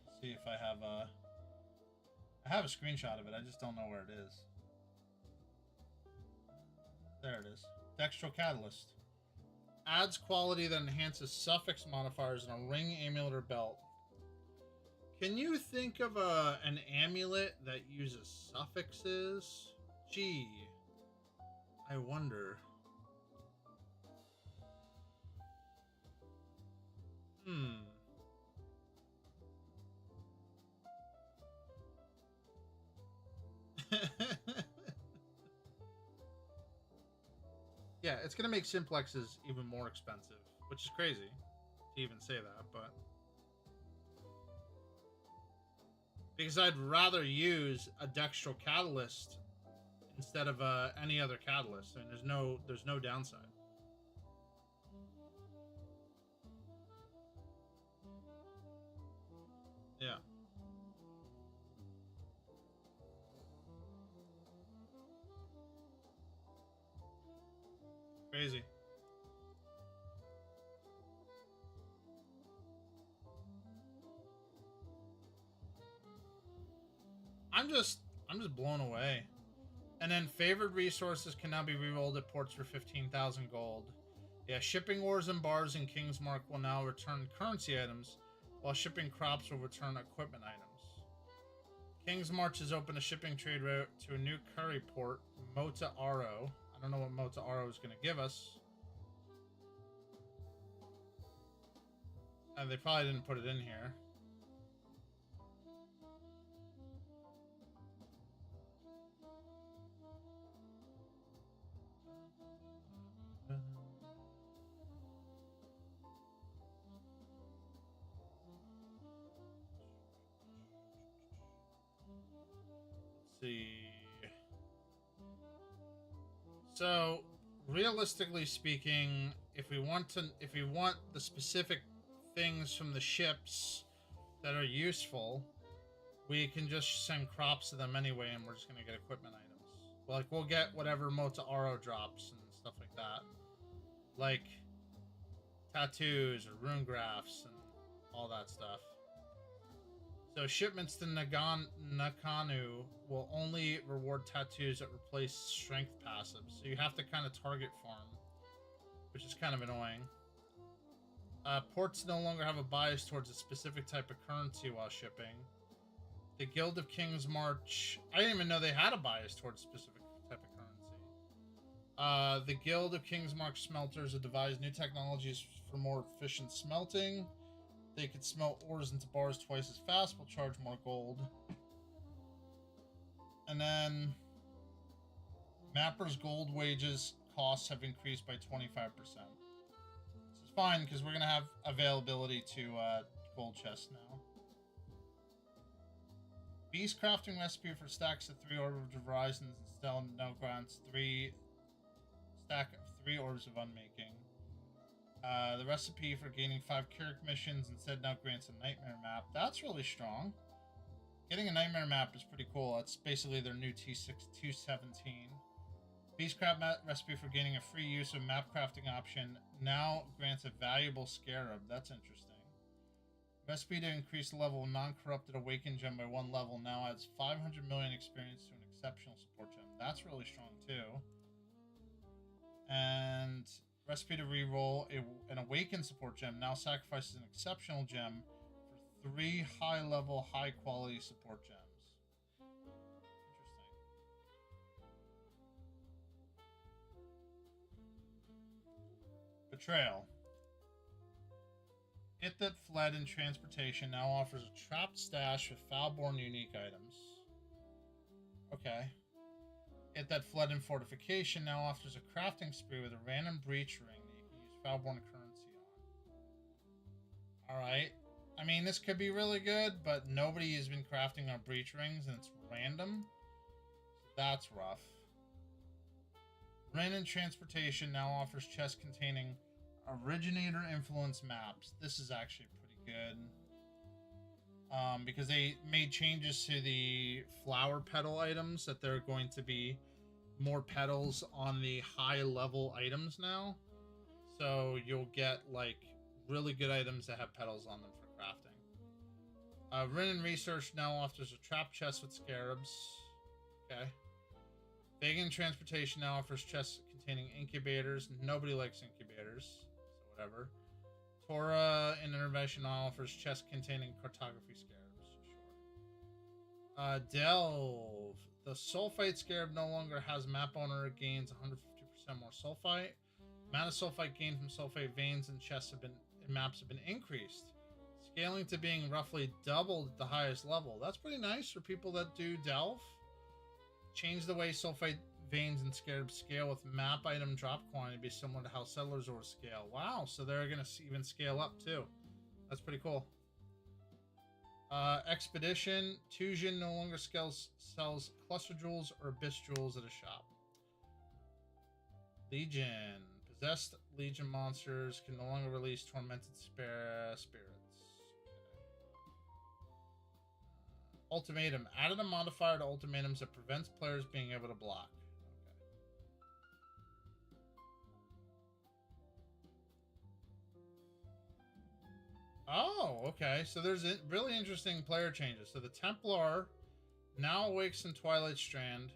Speaker 1: Let's see if I have a... I have a screenshot of it, I just don't know where it is. There it is. Dextral Catalyst. Adds quality that enhances suffix modifiers in a ring, amulet, or belt. Can you think of an amulet that uses suffixes? Gee, I wonder. Yeah, it's gonna make simplexes even more expensive, which is crazy to even say that, but because I'd rather use a dextral catalyst instead of any other catalyst, and there's no downside. Yeah. Crazy. I'm just blown away. And then favored resources can now be rerolled at ports for 15,000 gold. Yeah, shipping ores and bars in King's Mark will now return currency items, while shipping crops will return equipment items. King's March has opened a shipping trade route to a new curry port, Mota Aro. I don't know what Mota Aro is going to give us. And they probably didn't put it in here. See. So, realistically speaking, if we want the specific things from the ships that are useful, we can just send crops to them anyway, and we're just gonna get equipment items. Like, we'll get whatever Mota Aro drops and stuff like that, like tattoos or rune graphs and all that stuff. So shipments to Nakanu will only reward tattoos that replace strength passives. So you have to kind of target farm, which is kind of annoying. Ports no longer have a bias towards a specific type of currency while shipping. The Guild of King's March... I didn't even know they had a bias towards a specific type of currency. The Guild of King's March smelters have devised new technologies for more efficient smelting. They could smelt ores into bars twice as fast, will charge more gold. And then Mapper's gold wages costs have increased by 25%. This is fine because we're going to have availability to gold chests now. Beast crafting recipe for stacks of 3 orbs of horizons and still now grants 3 orbs of unmaking. The recipe for gaining 5 Kirik missions instead now grants a nightmare map. That's really strong. Getting a nightmare map is pretty cool. That's basically their new T6 217. Beastcraft recipe for gaining a free use of map crafting option now grants a valuable scarab. That's interesting. Recipe to increase the level of non-corrupted awakened gem by 1 level now adds 500 million experience to an exceptional support gem. That's really strong too. And recipe to reroll an awakened support gem now sacrifices an exceptional gem for 3 high-level, high-quality support gems. Interesting. Betrayal. It that fled in transportation now offers a trapped stash with foul-born unique items. Okay. It that fled in fortification now offers a crafting spree with a random breach ring that you can use foul-born currency on. Alright. I mean, this could be really good, but nobody has been crafting on breach rings, and it's random. So that's rough. Ren in transportation now offers chests containing originator influence maps. This is actually pretty good. Because they made changes to the flower petal items, that there are going to be more petals on the high level items now. So you'll get like really good items that have petals on them for crafting. Rin Research now offers a trap chest with scarabs. Okay. Vegan Transportation now offers chests containing incubators. Nobody likes incubators, so whatever. Torah Intervention now offers chests containing cartography scarabs. Sure. Delve. The Sulfite Scarab no longer has map owner gains 150% more sulfite. Amount of sulfite gained from sulfite veins and chests have been maps have been increased, scaling to being roughly doubled at the highest level. That's pretty nice for people that do delve. Change the way sulfite veins and scarabs scale with map item drop quantity to be similar to how settlers ore scale. Wow, so they're gonna even scale up too. That's pretty cool. Expedition. Tujin no longer sells cluster jewels or abyss jewels at a shop. Legion. Possessed Legion monsters can no longer release tormented spirits. Ultimatum. Added a modifier to ultimatums that prevents players being able to block. Oh, okay. So there's really interesting player changes. So the Templar now awakes in Twilight Strand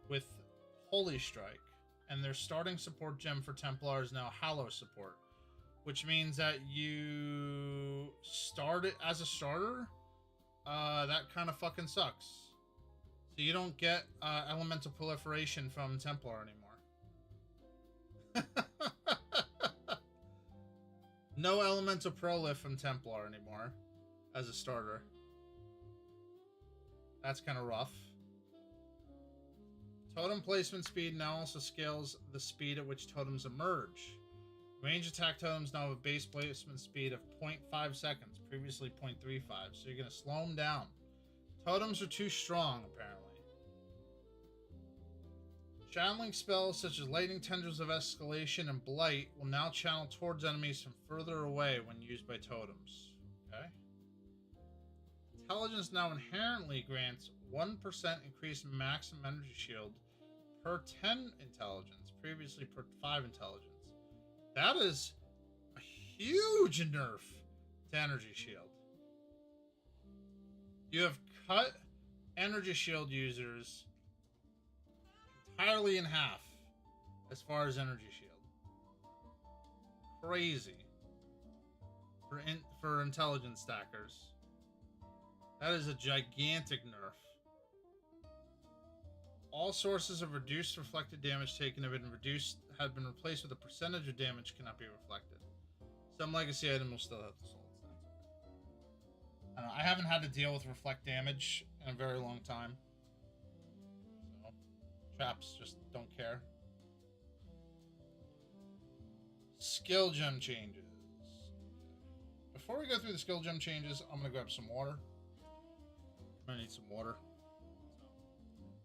Speaker 1: with Holy Strike. And their starting support gem for Templar is now Hallow support. Which means that you start it as a starter. That kind of fucking sucks. So you don't get elemental proliferation from Templar anymore. No elemental prolif from Templar anymore as a starter. That's kind of rough. Totem placement speed now also scales the speed at which totems emerge. Range attack totems now have a base placement speed of 0.5 seconds, previously 0.35, so you're going to slow them down. Totems are too strong, apparently. Channeling spells such as Lightning Tendrils of Escalation and Blight will now channel towards enemies from further away when used by totems. Okay. Intelligence now inherently grants 1% increased maximum energy shield per 10 intelligence, previously per 5 intelligence. That is a huge nerf to energy shield. You have cut energy shield users entirely in half as far as energy shield. Crazy for intelligence stackers. That is a gigantic nerf. All sources of reduced reflected damage taken have been replaced with a percentage of damage cannot be reflected. Some legacy item will still have the soul stats. I don't know, I haven't had to deal with reflect damage in a very long time. So traps just don't care. Skill gem changes. Before we go through the skill gem changes, I'm gonna grab some water. I'm gonna need some water.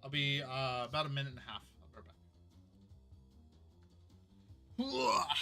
Speaker 1: I'll be about a minute and a half. I'll be right back.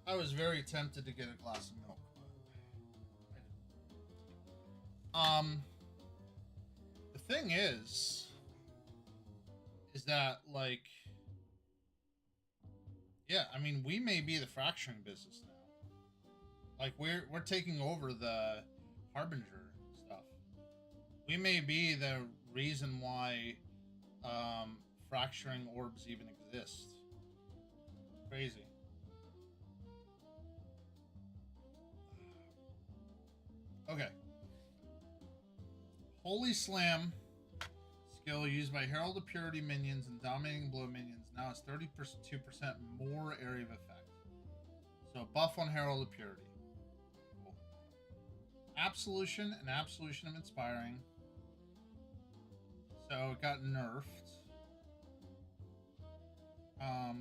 Speaker 1: I was very tempted to get a glass of milk, but I didn't. The thing is that like, yeah, I mean, we may be the fracturing business now. Like we're taking over the Harbinger stuff. We may be the reason why fracturing orbs even exist. Crazy. Okay. Holy Slam skill used by Herald of Purity minions and Dominating Blow minions now has 32% more area of effect. So buff on Herald of Purity. Cool. Absolution and Absolution of Inspiring. So it got nerfed.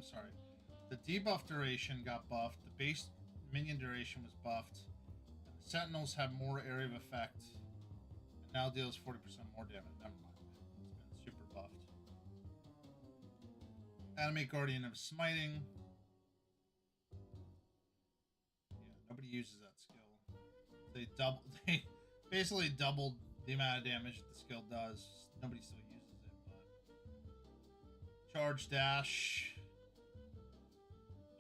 Speaker 1: Sorry. The debuff duration got buffed. The base minion duration was buffed. And the Sentinels have more area of effect. And now deals 40% more damage. Never mind. It's been super buffed. Animate Guardian of Smiting. Yeah, nobody uses that skill. They basically doubled the amount of damage that the skill does. Nobody still uses it, but Charge Dash.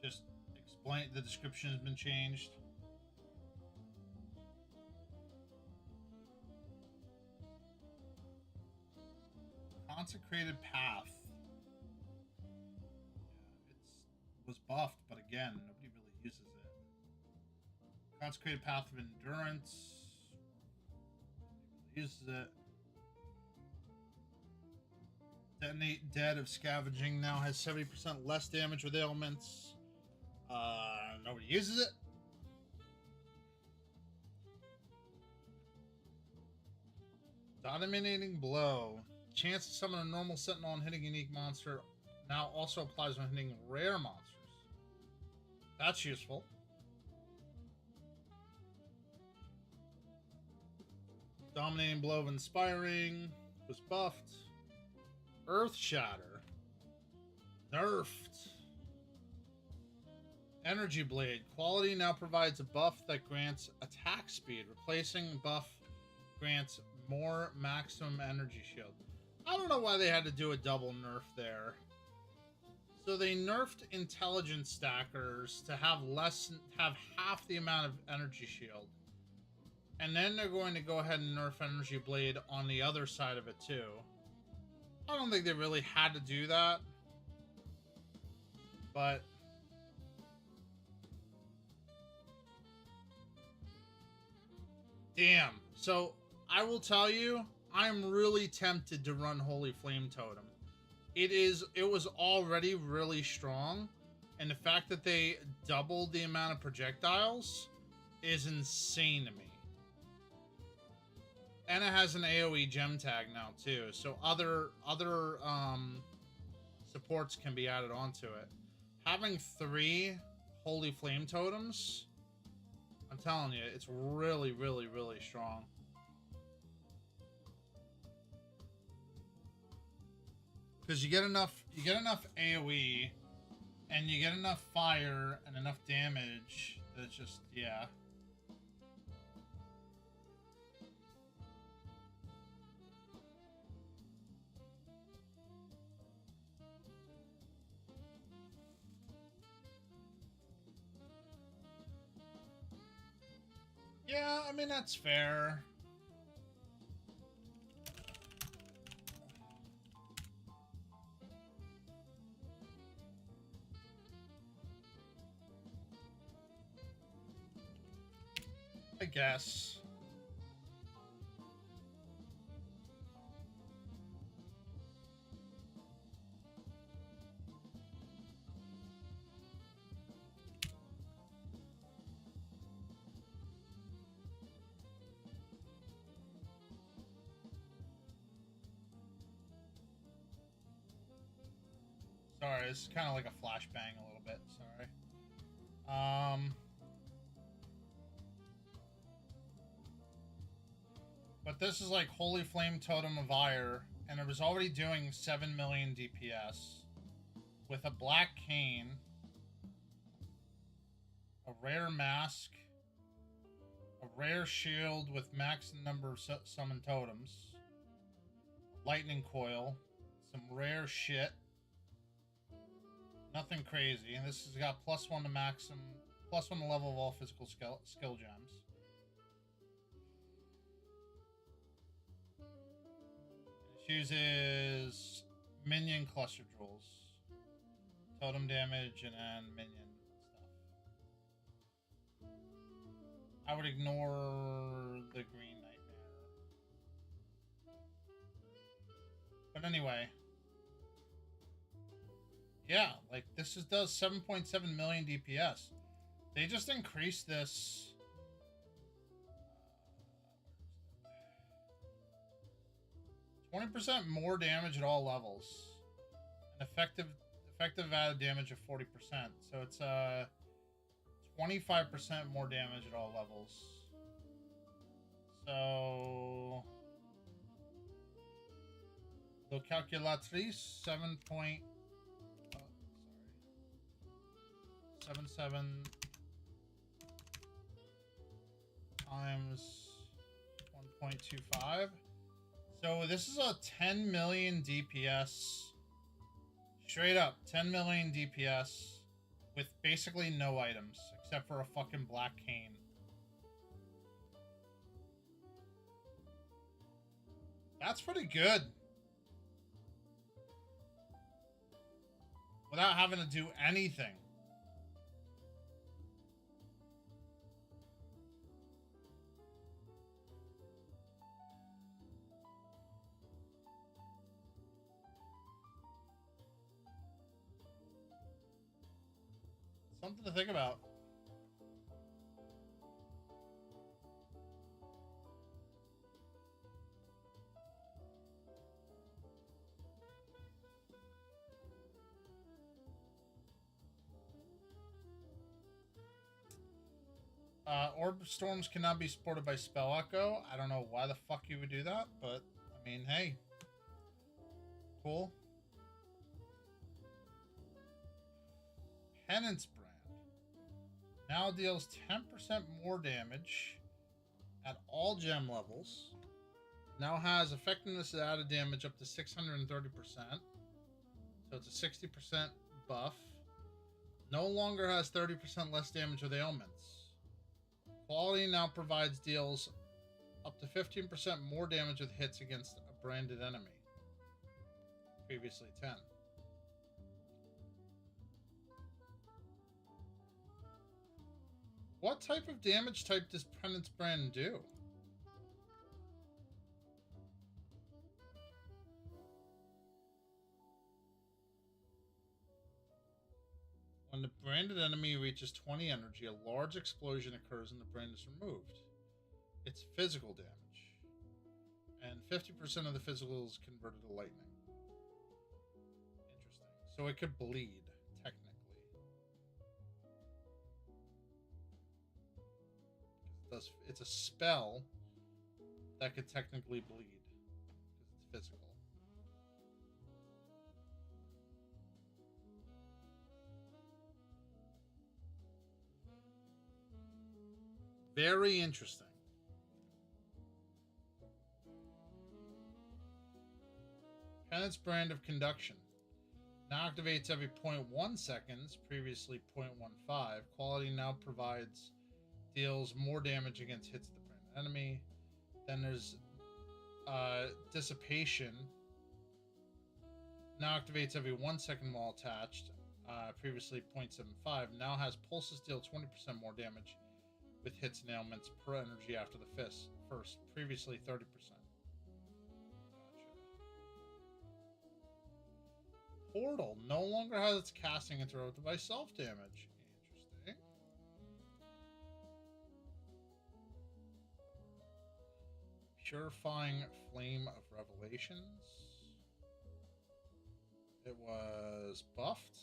Speaker 1: Just explain, the description has been changed. Consecrated Path. Yeah, it was buffed, but again, nobody really uses it. Consecrated Path of Endurance. Nobody really uses it. Detonate Dead of Scavenging now has 70% less damage with ailments. Nobody uses it. Dominating Blow. Chance to summon a normal sentinel on hitting a unique monster now also applies when hitting rare monsters. That's useful. Dominating Blow of Inspiring was buffed. Earth Shatter. Nerfed. Energy Blade. Quality now provides a buff that grants attack speed. Replacing buff grants more maximum energy shield. I don't know why they had to do a double nerf there. So they nerfed intelligence stackers to have half the amount of energy shield. And then they're going to go ahead and nerf Energy Blade on the other side of it too. I don't think they really had to do that. But damn. So I will tell you, I'm really tempted to run Holy Flame Totem. It was already really strong, and the fact that they doubled the amount of projectiles is insane to me. And it has an AoE gem tag now too, so other supports can be added onto it. Having 3 Holy Flame Totems, I'm telling you, it's really, really, really strong. Because you get enough AoE, and you get enough fire and enough damage that it's just, yeah. Yeah, I mean, that's fair. I guess. Sorry, it's kind of like a flashbang a little bit. Sorry. But this is like Holy Flame Totem of Ire, and it was already doing 7 million DPS with a Black Cane. a rare mask, a rare shield with max number of summon totems, lightning coil, some rare shit. Nothing crazy. And this has got +1 to maximum, +1 to level of all physical skill gems. It uses minion cluster jewels, totem damage, and then minion stuff. I would ignore the green nightmare. But anyway. Yeah, like this does 7.7 million DPS. They just increased this 20% more damage at all levels. An effective added damage of 40%. So it's 25% more damage at all levels. So the calculatrice 77 times 1.25. So this is a 10 million DPS. Straight up, 10 million DPS with basically no items except for a fucking black cane. That's pretty good. Without having to do anything. Something to think about. Orb storms cannot be supported by spell echo. I don't know why the fuck you would do that, but I mean, hey. Cool. Penance Brand now deals 10% more damage at all gem levels. Now has effectiveness added damage up to 630%. So it's a 60% buff. No longer has 30% less damage with ailments. Quality now deals up to 15% more damage with hits against a branded enemy. Previously 10. What type of damage type does Penance Brand do? When the branded enemy reaches 20 energy, a large explosion occurs and the brand is removed. It's physical damage. And 50% of the physical is converted to lightning. Interesting. So it could bleed, technically. It's a spell that could technically bleed. Because it's physical. Very interesting. Penance Brand of Conduction. Now activates every 0.1 seconds, previously 0.15. Quality now deals more damage against hits of the branded enemy. Then there's Dissipation. Now activates every 1 second while attached, previously 0.75. Now has pulses deal 20% more damage with hits and ailments per energy after the first, previously 30%. Gotcha. Portal no longer has its casting interrupted by self-damage. Interesting. Purifying Flame of Revelations. It was buffed.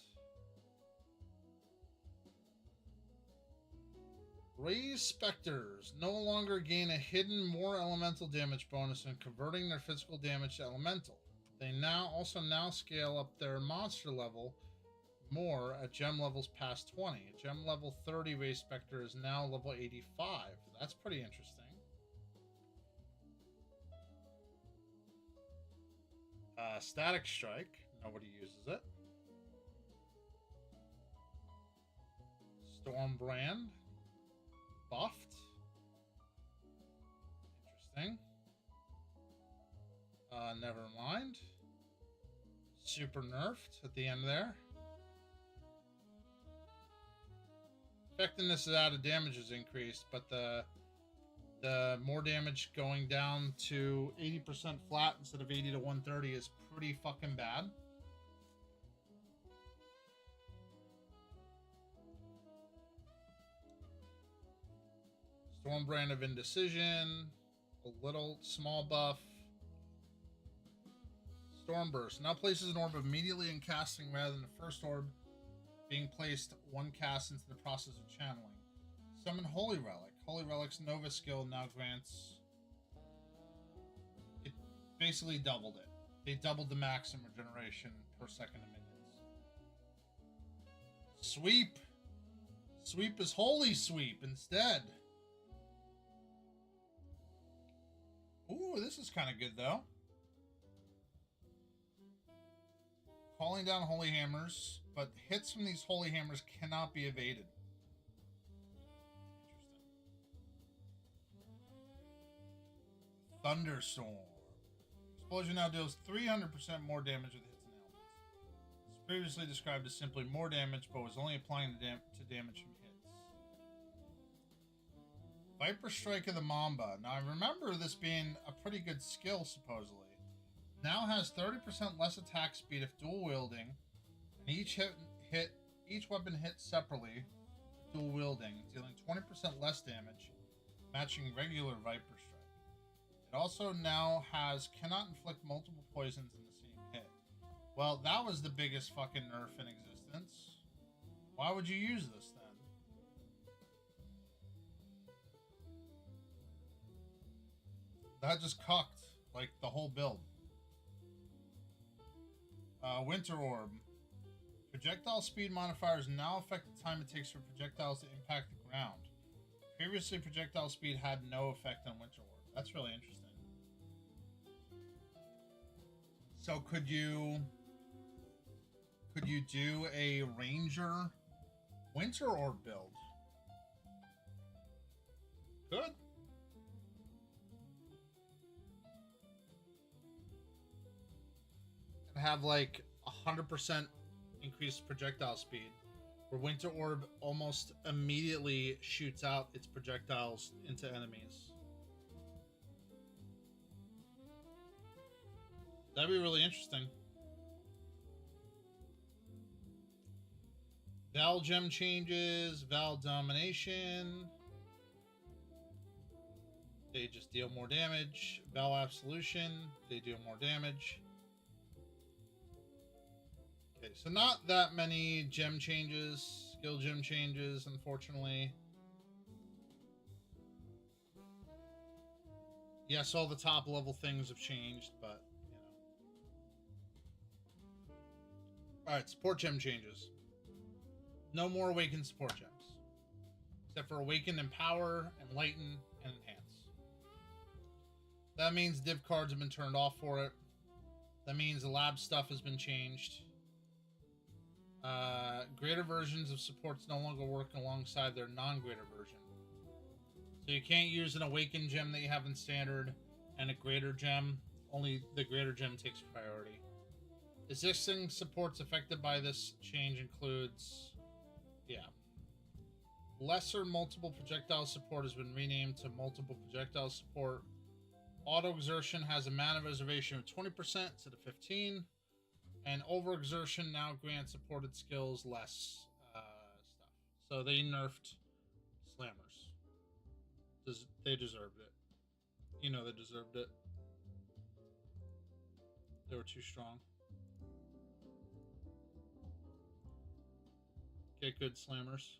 Speaker 1: Raised Specters no longer gain a hidden more elemental damage bonus when converting their physical damage to elemental. They now scale up their monster level more at gem levels past 20. A gem level 30 Ray Spectre is now level 85. That's pretty interesting. Static Strike. Nobody uses it. Stormbrand. Buffed. Interesting. Never mind. Super nerfed at the end there. Effectiveness is added, damage is increased, but the more damage going down to 80% flat instead of 80 to 130 is pretty fucking bad. Stormbrand of Indecision, a little small buff. Stormburst now places an orb immediately in casting rather than the first orb being placed one cast into the process of channeling. Summon Holy Relic. Holy Relic's Nova skill now grants... It basically doubled it. They doubled the maximum regeneration per second of minions. Sweep! Sweep is Holy Sweep instead. Ooh, this is kind of good though. Calling down Holy Hammers, but hits from these Holy Hammers cannot be evaded. Interesting. Thunderstorm. Explosion now deals 300% more damage with hits and elements. It's previously described as simply more damage, but was only applying to damage from hits. Viper Strike of the Mamba. Now I remember this being a pretty good skill, supposedly. Now has 30% less attack speed if dual wielding, and each weapon hit separately, dual wielding, dealing 20% less damage, matching regular Viper Strike. It also now has cannot inflict multiple poisons in the same hit. Well, that was the biggest fucking nerf in existence. Why would you use this then? That just cucked like the whole build. Winter Orb. Projectile speed modifiers now affect the time it takes for projectiles to impact the ground. Previously, projectile speed had no effect on Winter Orb. That's really interesting. So could you do a Ranger Winter Orb build? Good. Have like 100% increased projectile speed, where Winter Orb almost immediately shoots out its projectiles into enemies. That'd be really interesting. Val Gem changes, Val Domination. They just deal more damage. Val Absolution, they deal more damage. Okay, so not that many gem changes, skill gem changes, unfortunately. Yes, all the top level things have changed, but, you know. Alright, support gem changes. No more Awaken support gems. Except for Awaken, Empower, Enlighten, and Enhance. That means div cards have been turned off for it. That means the lab stuff has been changed. Greater versions of supports no longer work alongside their non-greater version. So you can't use an Awakened gem that you have in Standard and a Greater gem. Only the Greater gem takes priority. Existing supports affected by this change includes... Yeah. Lesser multiple projectile support has been renamed to multiple projectile support. Auto exertion has a mana reservation of 20% instead of 15%. And overexertion now grants supported skills less stuff. So they nerfed slammers. They deserved it. You know they deserved it. They were too strong. Get good slammers.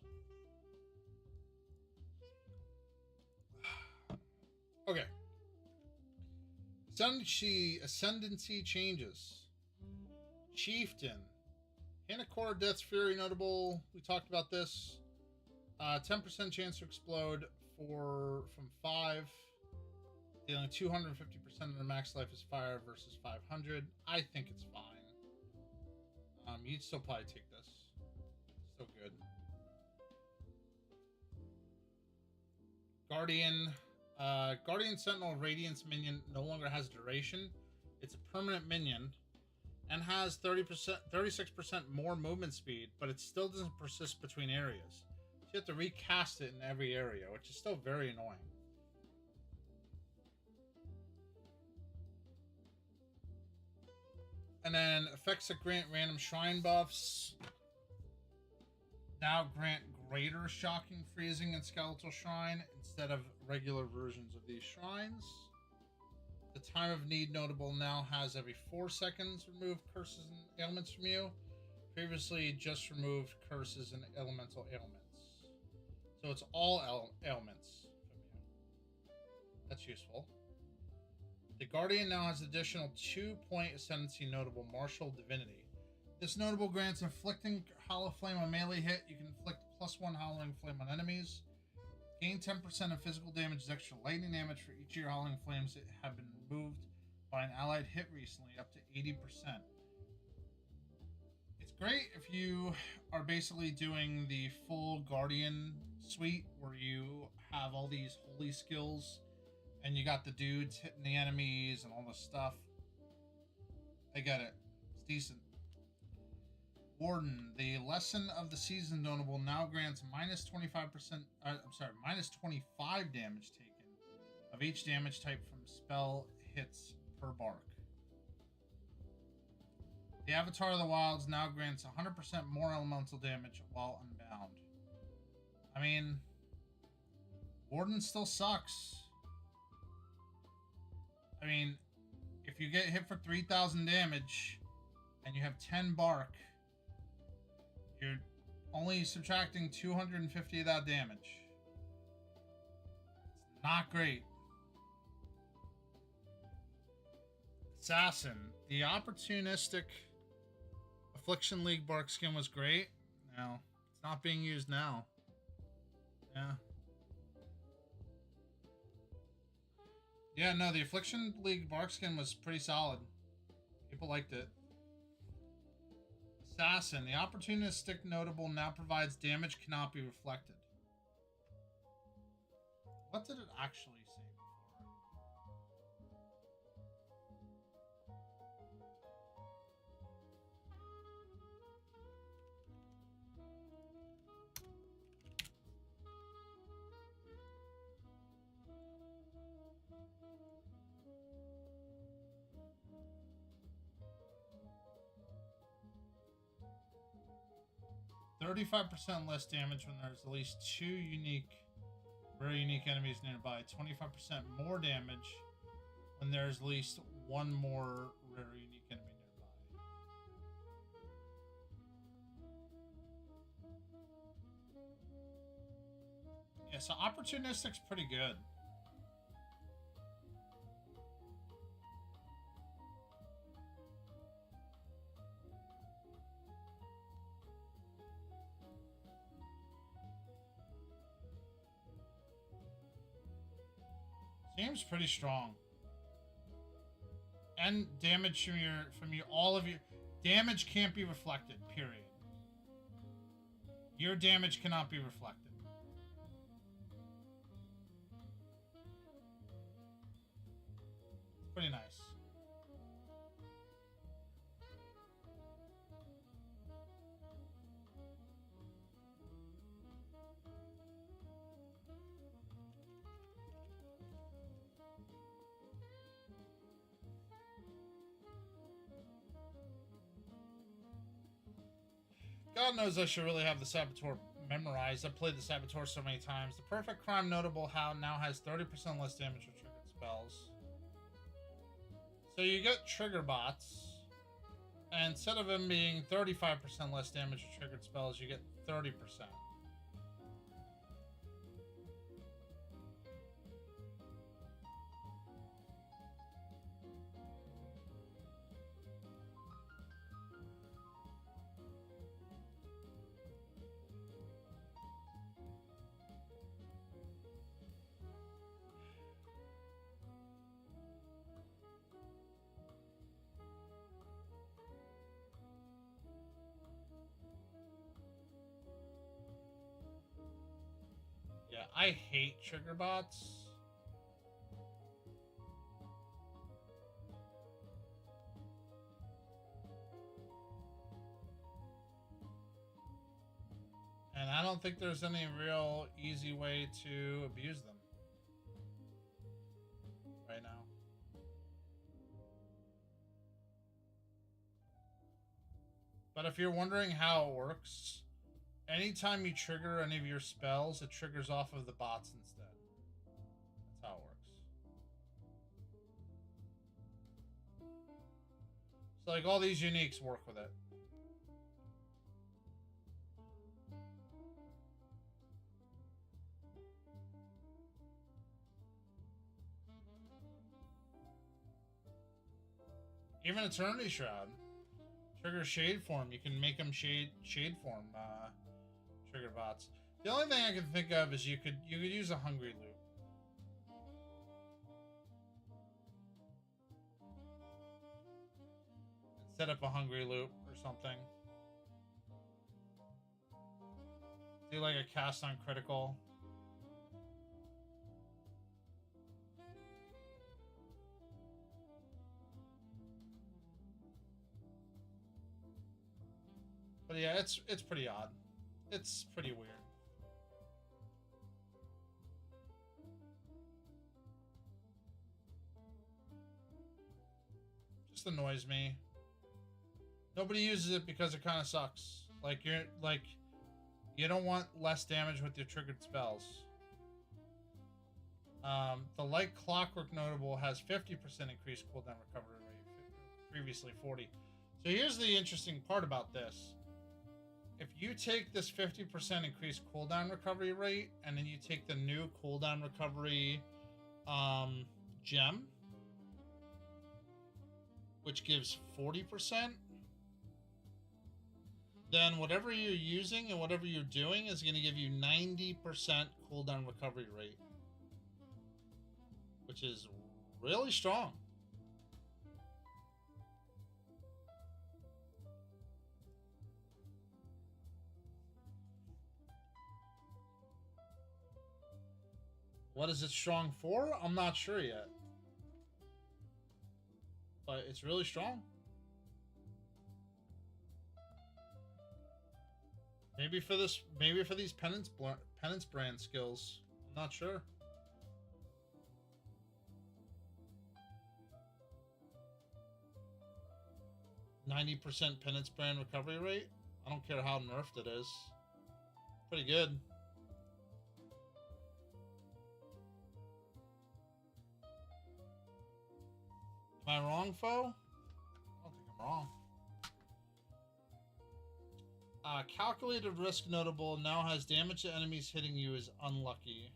Speaker 1: Okay. Ascendancy changes. Chieftain. Hanakor Death's Fury notable. We talked about this. 10% chance to explode from 5. Dealing 250% of the max life is fire versus 500. I think it's fine. You'd still probably take this. So good. Guardian Sentinel Radiance minion no longer has duration. It's a permanent minion and has 36% more movement speed, but it still doesn't persist between areas. So you have to recast it in every area, which is still very annoying. And then effects that grant random shrine buffs now grant greater shocking freezing and skeletal shrine instead of regular versions of these shrines. The time of need notable now has every 4 seconds remove curses and ailments from you. Previously just removed curses and elemental ailments. So it's all ailments from you. That's useful. The Guardian now has additional 2-point ascendancy notable Martial Divinity. This notable grants inflicting Hollow Flame on melee hit. You can inflict +1 Howling Flame on enemies. Gain 10% of physical damage as extra lightning damage for each of your Howling Flames that have been removed by an allied hit recently, up to 80%. It's great if you are basically doing the full Guardian suite where you have all these holy skills and you got the dudes hitting the enemies and all this stuff. I get it. It's decent. Warden, the lesson of the season notable now grants minus 25%. Minus 25 damage taken of each damage type from spell hits per bark. The Avatar of the Wilds now grants 100% more elemental damage while unbound. I mean, Warden still sucks. I mean, if you get hit for 3,000 damage and you have 10 bark, you're only subtracting 250 of that damage. It's not great. Assassin. The opportunistic Affliction League bark skin was great. Now, it's not being used now. Yeah. Yeah, no, the Affliction League bark skin was pretty solid. People liked it. Assassin. The opportunistic notable now provides damage cannot be reflected. What did it actually say before? 35% less damage when there's at least 2 very unique enemies nearby. 25% more damage when there's at least 1 more rare unique enemy nearby. Yeah, so opportunistic's pretty good. Seems pretty strong. And damage from all of your damage can't be reflected, period. Your damage cannot be reflected. Pretty nice. God knows I should really have the Saboteur memorized. I've played the Saboteur so many times. The Perfect Crime notable now has 30% less damage with triggered spells. So you get trigger bots, and instead of them being 35% less damage with triggered spells, you get 30%. I hate trigger bots. And I don't think there's any real easy way to abuse them right now. But if you're wondering how it works, anytime you trigger any of your spells, it triggers off of the bots instead. That's how it works. So like all these uniques work with it. Even Eternity Shroud. Trigger Shade Form. You can make them Shade Form trigger bots. The only thing I can think of is you could use a Hungry Loop. And set up a Hungry Loop or something. Do like a cast on critical. But yeah, it's pretty odd. It's pretty weird. Just annoys me. Nobody uses it because it kind of sucks. Like you don't want less damage with your triggered spells. The Like Clockwork notable has 50% increased cooldown recovery rate, previously 40. So here's the interesting part about this. If you take this 50% increased cooldown recovery rate, and then you take the new cooldown recovery gem, which gives 40%, then whatever you're using and whatever you're doing is going to give you 90% cooldown recovery rate, which is really strong. What is it strong for? I'm not sure yet. But it's really strong. Maybe for these penance brand skills. I'm not sure. %90 penance brand recovery rate. I don't care how nerfed it is. Pretty good. Am I wrong, foe? I don't think I'm wrong. Calculated risk notable now has damage to enemies hitting you is unlucky.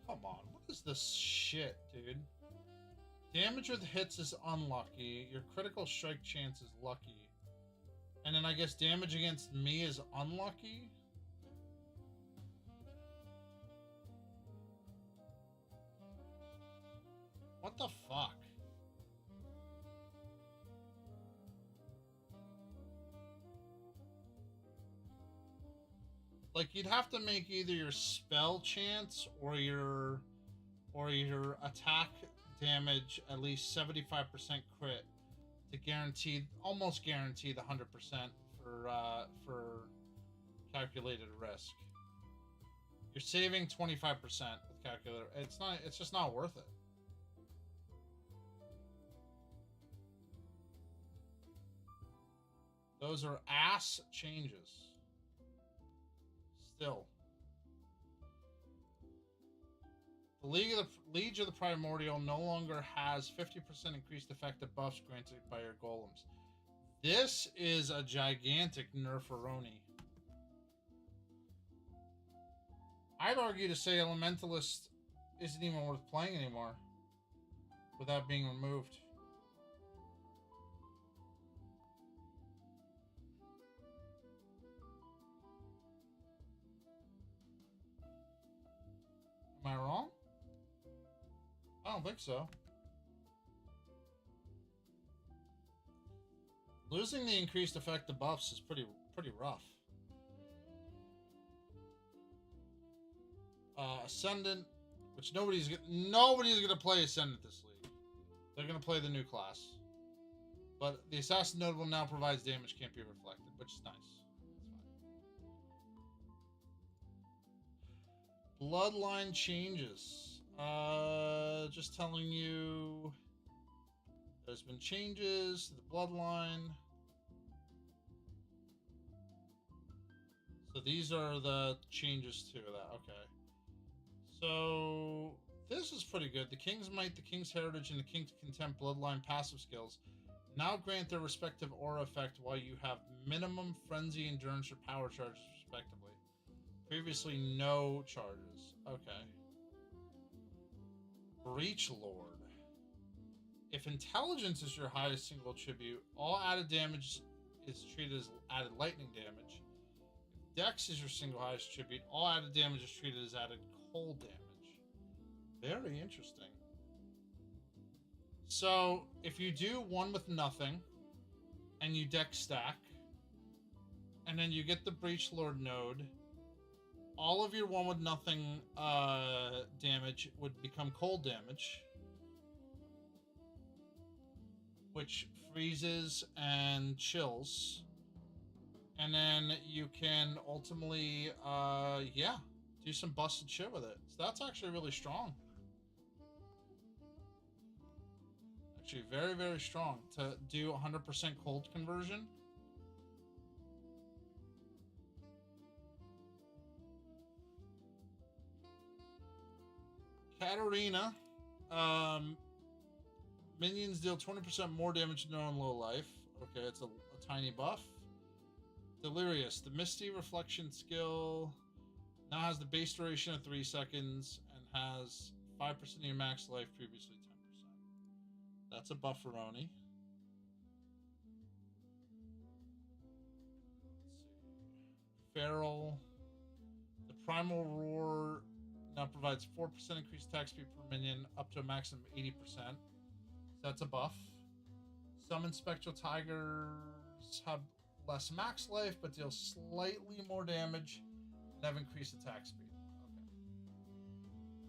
Speaker 1: Come on, what is this shit, dude? Damage with hits is unlucky. Your critical strike chance is lucky. And then I guess damage against me is unlucky? What the fuck? Like, you'd have to make either your spell chance or your attack damage at least 75% crit to guarantee, almost guarantee the 100% for calculated risk. You're saving 25% with calculator. It's just not worth it. Those are ass changes. Still. The Liege of the Primordial no longer has 50% increased effective buffs granted by your golems. This is a gigantic nerferoni. I'd argue to say Elementalist isn't even worth playing anymore without being removed. I wrong? I don't think so. Losing the increased effect of buffs is pretty rough. Ascendant, which nobody's gonna play Ascendant this league. They're gonna play the new class. But the Assassin Notable now provides damage can't be reflected, which is nice. Bloodline changes. Just telling you there's been changes to the bloodline. So these are the changes to that. Okay. So this is pretty good. The King's Might, the King's Heritage, and the King's Contempt bloodline passive skills now grant their respective aura effect while you have minimum frenzy, endurance, or power charges respectively. Previously, no charges. Okay. Breach Lord. If intelligence is your highest single attribute, all added damage is treated as added lightning damage. If Dex is your single highest attribute, all added damage is treated as added cold damage. Very interesting. So, if you do one with nothing, and you Dex stack, and then you get the Breach Lord node, all of your one with nothing damage would become cold damage, which freezes and chills, and then you can ultimately, yeah, do some busted shit with it. So that's actually really strong. Actually, very, very strong to do 100% cold conversion. Katarina. Minions deal 20% more damage than their own low life. Okay, it's a tiny buff. Delirious. The Misty Reflection skill now has the base duration of 3 seconds and has 5% of your max life, previously 10%. That's a bufferoni. Let's see. Feral. The Primal Roar now provides 4% increased attack speed per minion up to a maximum of 80%. So that's a buff. Summon Spectral Tigers have less max life, but deal slightly more damage and have increased attack speed.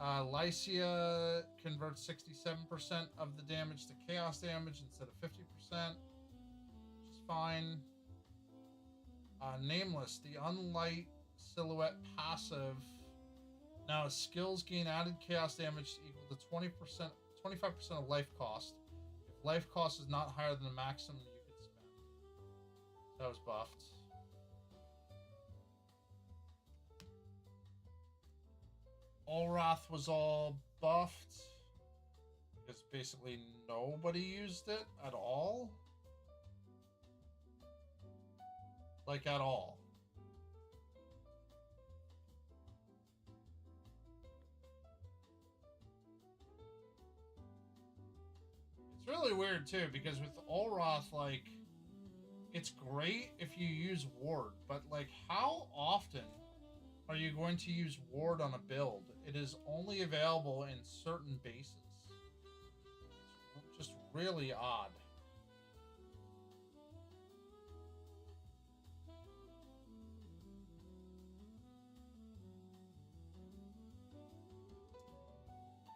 Speaker 1: Okay. Lycia converts 67% of the damage to chaos damage instead of 50%, which is fine. Nameless, the Unlight Silhouette passive. Now, skills gain added chaos damage equal to 25% of life cost. If life cost is not higher than the maximum you can spend. That was buffed. Olrath was all buffed because basically nobody used it at all. Like, at all. It's really weird too, because with Olrath, like, it's great if you use Ward, but like, how often are you going to use Ward on a build? It is only available in certain bases. It's just really odd.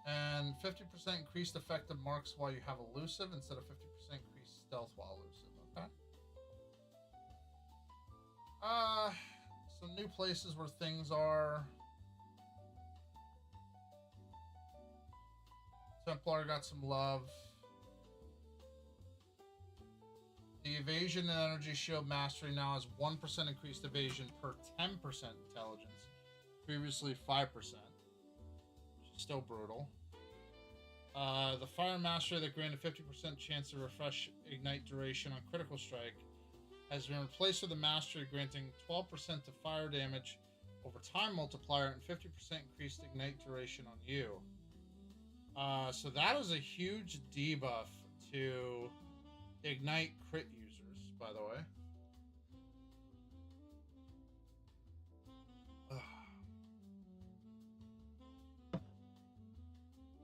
Speaker 1: And 50% increased effective marks while you have elusive instead of 50% increased stealth while elusive. Okay. Some new places where things are. Templar got some love. The evasion and energy shield mastery now has 1% increased evasion per 10% intelligence. Previously 5%. Still brutal. The Fire Mastery that granted 50% chance to refresh Ignite duration on critical strike has been replaced with a Mastery granting 12% to fire damage over time multiplier and 50% increased Ignite duration on you. So that is a huge debuff to Ignite crit users, by the way.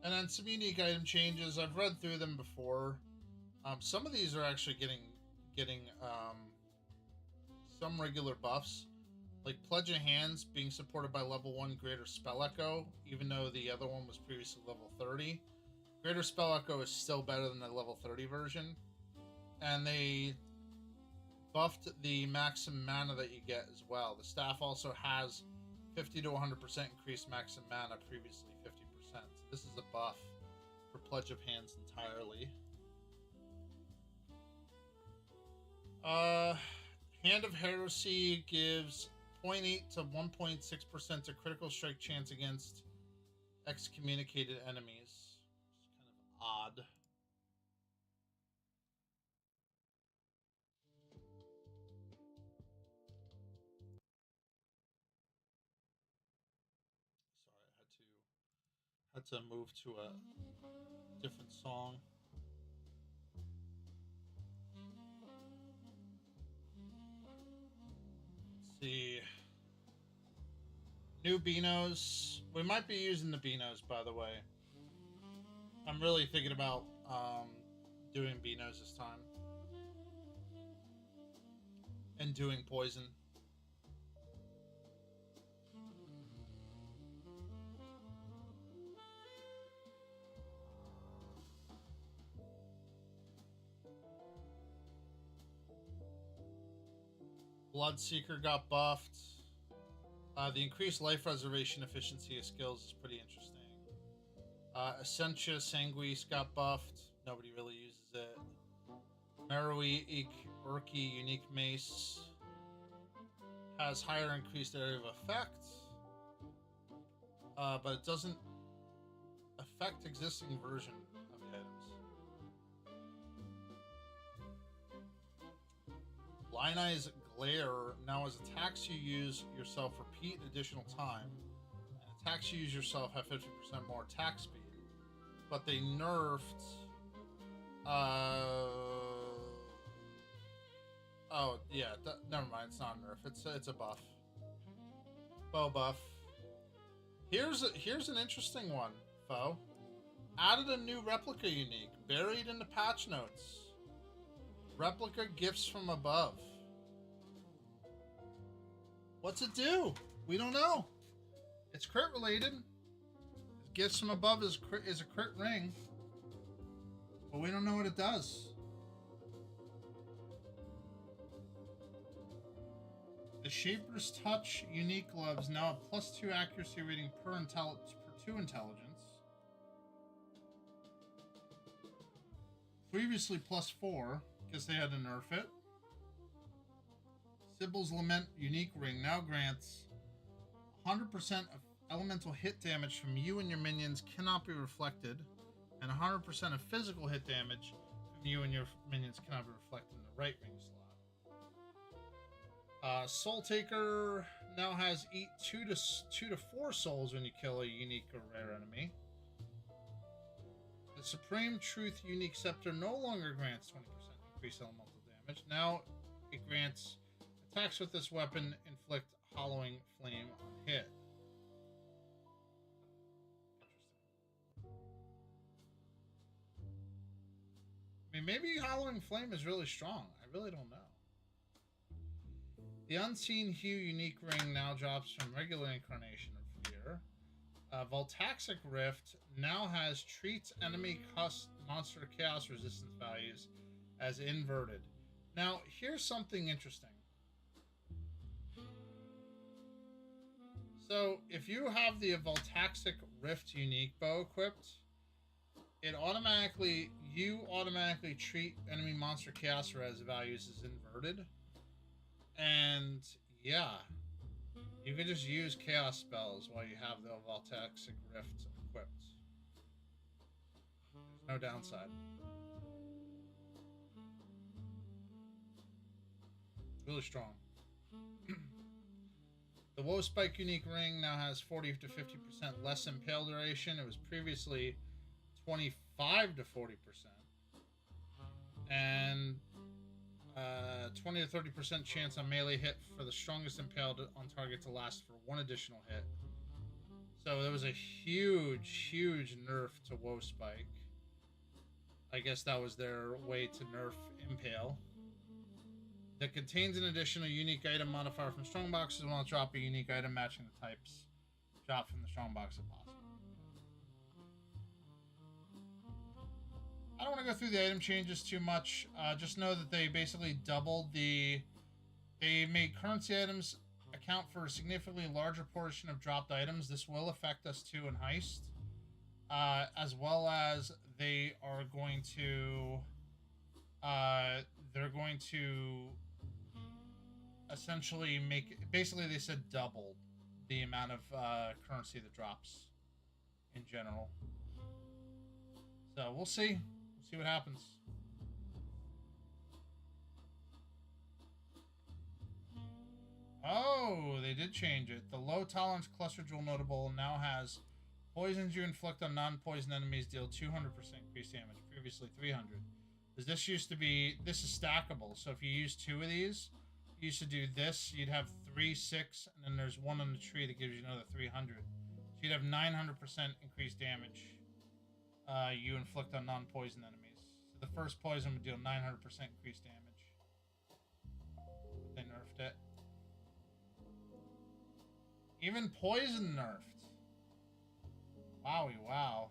Speaker 1: And then some unique item changes. I've read through them before. Some of these are actually getting some regular buffs, like Pledge of Hands being supported by level 1 Greater Spell Echo, even though the other one was previously level 30. Greater Spell Echo is still better than the level 30 version. And they buffed the maximum mana that you get as well. The staff also has 50 to 100% increased maximum mana, previously 50%. So this is a buff for Pledge of Hands entirely. Hand of Heresy gives 0.8 to 1.6% a critical strike chance against excommunicated enemies. It's kind of odd. Sorry, I had to move to a different song. Let's see. New Beanos. We might be using the Beanos, by the way. I'm really thinking about doing Beanos this time. And doing Poison. Bloodseeker got buffed. The increased life reservation efficiency of skills is pretty interesting. Essentia Sanguis got buffed. Nobody really uses it. Merui Urki Unique Mace has higher increased area of effect, but it doesn't affect existing version of items. Lionai's Glare now as attacks you use yourself repeat additional time, and attacks you use yourself have 50% more attack speed. But they nerfed. Oh yeah, never mind. It's not a nerf. It's a buff. Bow buff. Here's an interesting one, Foe. Added a new replica unique buried in the patch notes. Replica Gifts from Above. What's it do? We don't know. It's crit related. Gifts from Above is a crit ring, but we don't know what it does. The Shaper's Touch unique gloves now have +2 accuracy rating per 2 intelligence. Previously +4, because they had to nerf it. Sybil's Lament unique ring now grants 100% of elemental hit damage from you and your minions cannot be reflected, and 100% of physical hit damage from you and your minions cannot be reflected in the right ring slot. Soul Taker now has eat 2 to 4 souls when you kill a unique or rare enemy. The Supreme Truth unique scepter no longer grants 20% increased elemental damage. Now it grants attacks with this weapon inflict hollowing flame on hit. I mean, maybe Hollowing Flame is really strong. I really don't know. The Unseen Hue unique ring now drops from regular Incarnation of Fear. Voltaxic Rift now has treats enemy monster chaos resistance values as inverted. Now, here's something interesting. So, if you have the Voltaxic Rift unique bow equipped, you automatically treat enemy monster chaos res values as inverted. And yeah, you can just use chaos spells while you have the Voltaxic Rift equipped. There's no downside. Really strong. The Woe Spike unique ring now has 40 to 50% less impale duration. It was previously 25 to 40%. And 20 to 30% chance on melee hit for the strongest impaled on target to last for 1 additional hit. So there was a huge nerf to Woe Spike. I guess that was their way to nerf Impale. That contains an additional unique item modifier from Strongbox, as well as drop a unique item matching the types dropped from the Strongbox if possible. I don't want to go through the item changes too much. Just know that they basically doubled the... They made currency items account for a significantly larger portion of dropped items. This will affect us too in Heist. As well as they are going to... they're going to essentially make... Basically, they said double the amount of currency that drops in general. So we'll see. We'll see what happens. Oh, they did change it. The low tolerance cluster jewel notable now has poisons you inflict on non-poison enemies deal 200% increased damage. Previously 300. This used to be... This is stackable. So if you use 2 of these, you used to do this. You'd have 3, 6, and then there's one on the tree that gives you another 300. So you'd have 900% increased damage you inflict on non-poison enemies. So the first poison would deal 900% increased damage. They nerfed it. Even poison nerfed. Wowie wow.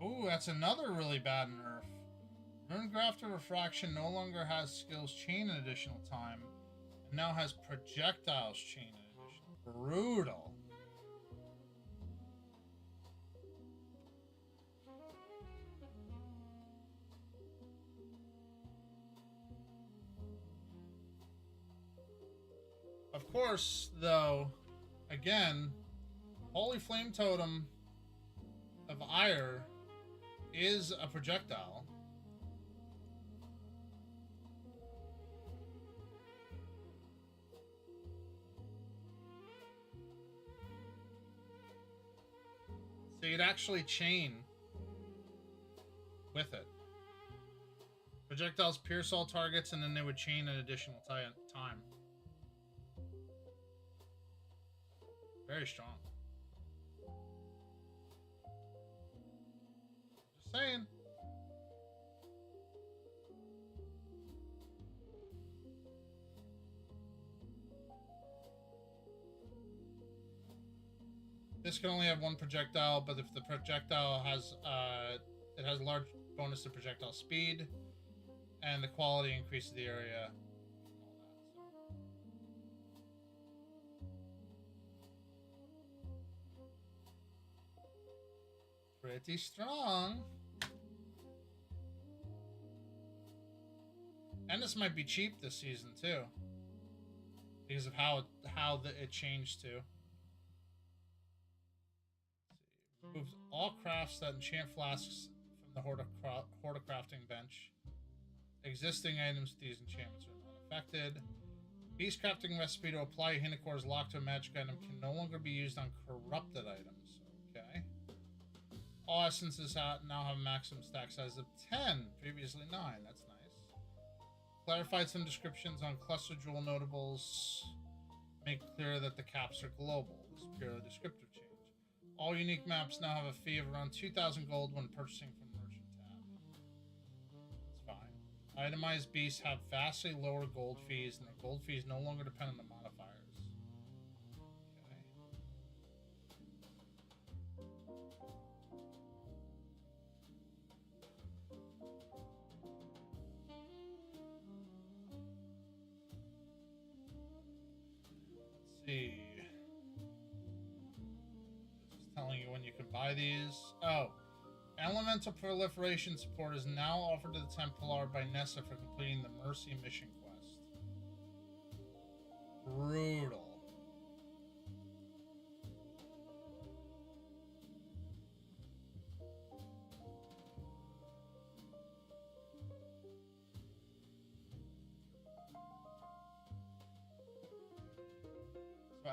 Speaker 1: Ooh, that's another really bad nerf. Runegrafter Refraction no longer has skills chain an additional time, and now has projectiles chain an additional. Brutal. Of course, though, again, Holy Flame Totem of Ire is a projectile. So you'd actually chain with it. Projectiles pierce all targets, and then they would chain an additional time. Very strong. Just saying. This can only have one projectile, but if the projectile has it has a large bonus to projectile speed, and the quality increases the area. Pretty strong. And this might be cheap this season too, because of how it changed to. Removes all crafts that enchant flasks from the horticrafting bench. Existing items with these enchantments are not affected. Beast crafting recipe to apply Hinacor's lock to a magic item can no longer be used on corrupted items. Okay. All essences now have a maximum stack size of 10, previously 9. That's nice. Clarified some descriptions on cluster jewel notables. Make clear that the caps are global. This is purely a descriptive change. All unique maps now have a fee of around 2,000 gold when purchasing from the merchant tab. It's fine. Itemized beasts have vastly lower gold fees, and their gold fees no longer depend on the modifiers. Let's see. Telling you when you can buy these. Oh, elemental proliferation support is now offered to the Templar by Nessa for completing the Mercy mission quest. Brutal.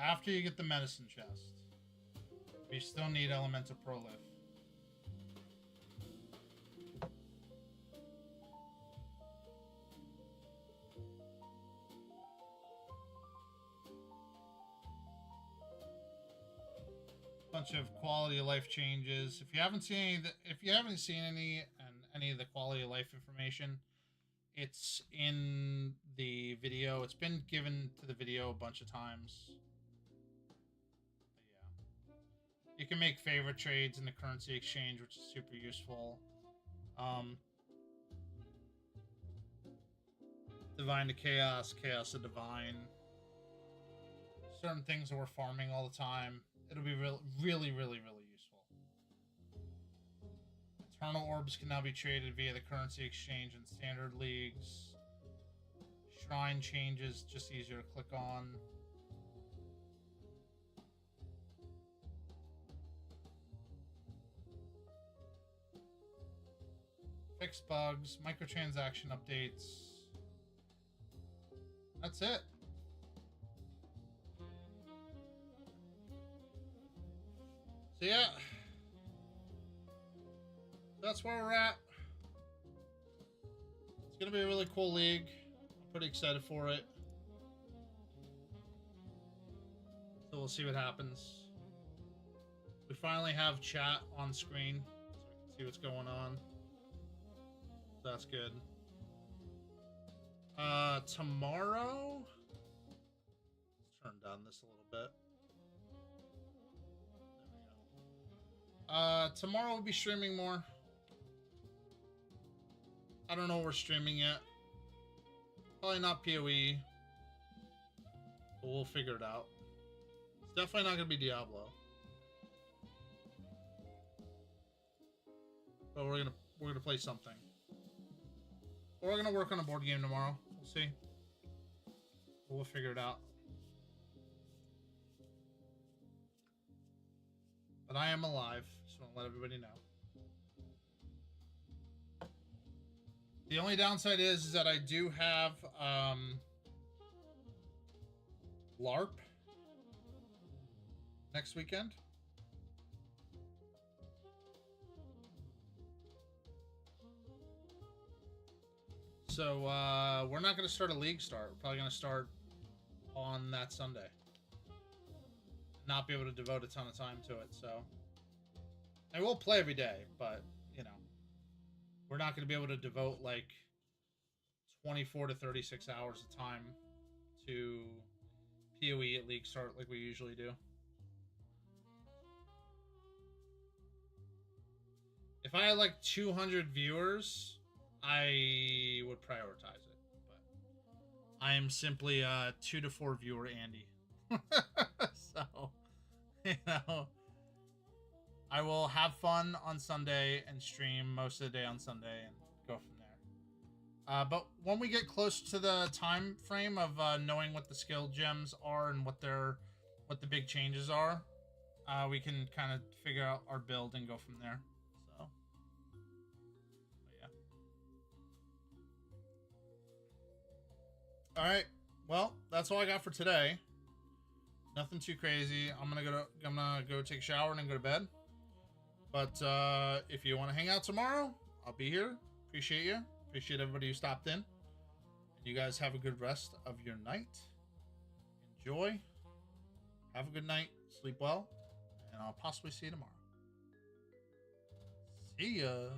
Speaker 1: after you get the medicine chest. You still need Elemental Prolif. Bunch of quality of life changes. If you haven't seen any of the quality of life information, it's in the video. It's been given to the video a bunch of times. But yeah. You can make favorite trades in the currency exchange, which is super useful. Divine to Chaos, Chaos to Divine. Certain things that we're farming all the time. It'll be really useful. Eternal Orbs can now be traded via the currency exchange in standard leagues. Shrine changes, just easier to click on. Fix bugs, microtransaction updates. That's it. So yeah, that's where we're at. It's gonna be a really cool league. I'm pretty excited for it. So we'll see what happens. We finally have chat on screen, so we can see what's going on. So that's good. Tomorrow, let's turn down this a little bit. Tomorrow we'll be streaming more. I don't know what we're streaming yet. Probably not PoE. But we'll figure it out. It's definitely not gonna be Diablo. But we're gonna play something. Or we're gonna work on a board game tomorrow. We'll see. But we'll figure it out. But I am alive. Just want to let everybody know. The only downside is that I do have LARP next weekend. So we're not going to start a league start. We're probably going to start on that Sunday. Not be able to devote a ton of time to it, so I will play every day, but you know, we're not going to be able to devote like 24 to 36 hours of time to PoE at league start like we usually do. If I had like 200 viewers, I would prioritize it, but I am simply a 2 to 4 viewer Andy. So, you know, I will have fun on Sunday and stream most of the day on Sunday and go from there. But when we get close to the time frame of knowing what the skill gems are and what the big changes are, we can kind of figure out our build and go from there. So, but yeah. All right. Well, that's all I got for today. Nothing too crazy. I'm gonna go take a shower and then go to bed. But if you want to hang out tomorrow, I'll be here. Appreciate you. Appreciate everybody who stopped in. And you guys have a good rest of your night. Enjoy. Have a good night. Sleep well. And I'll possibly see you tomorrow. See ya.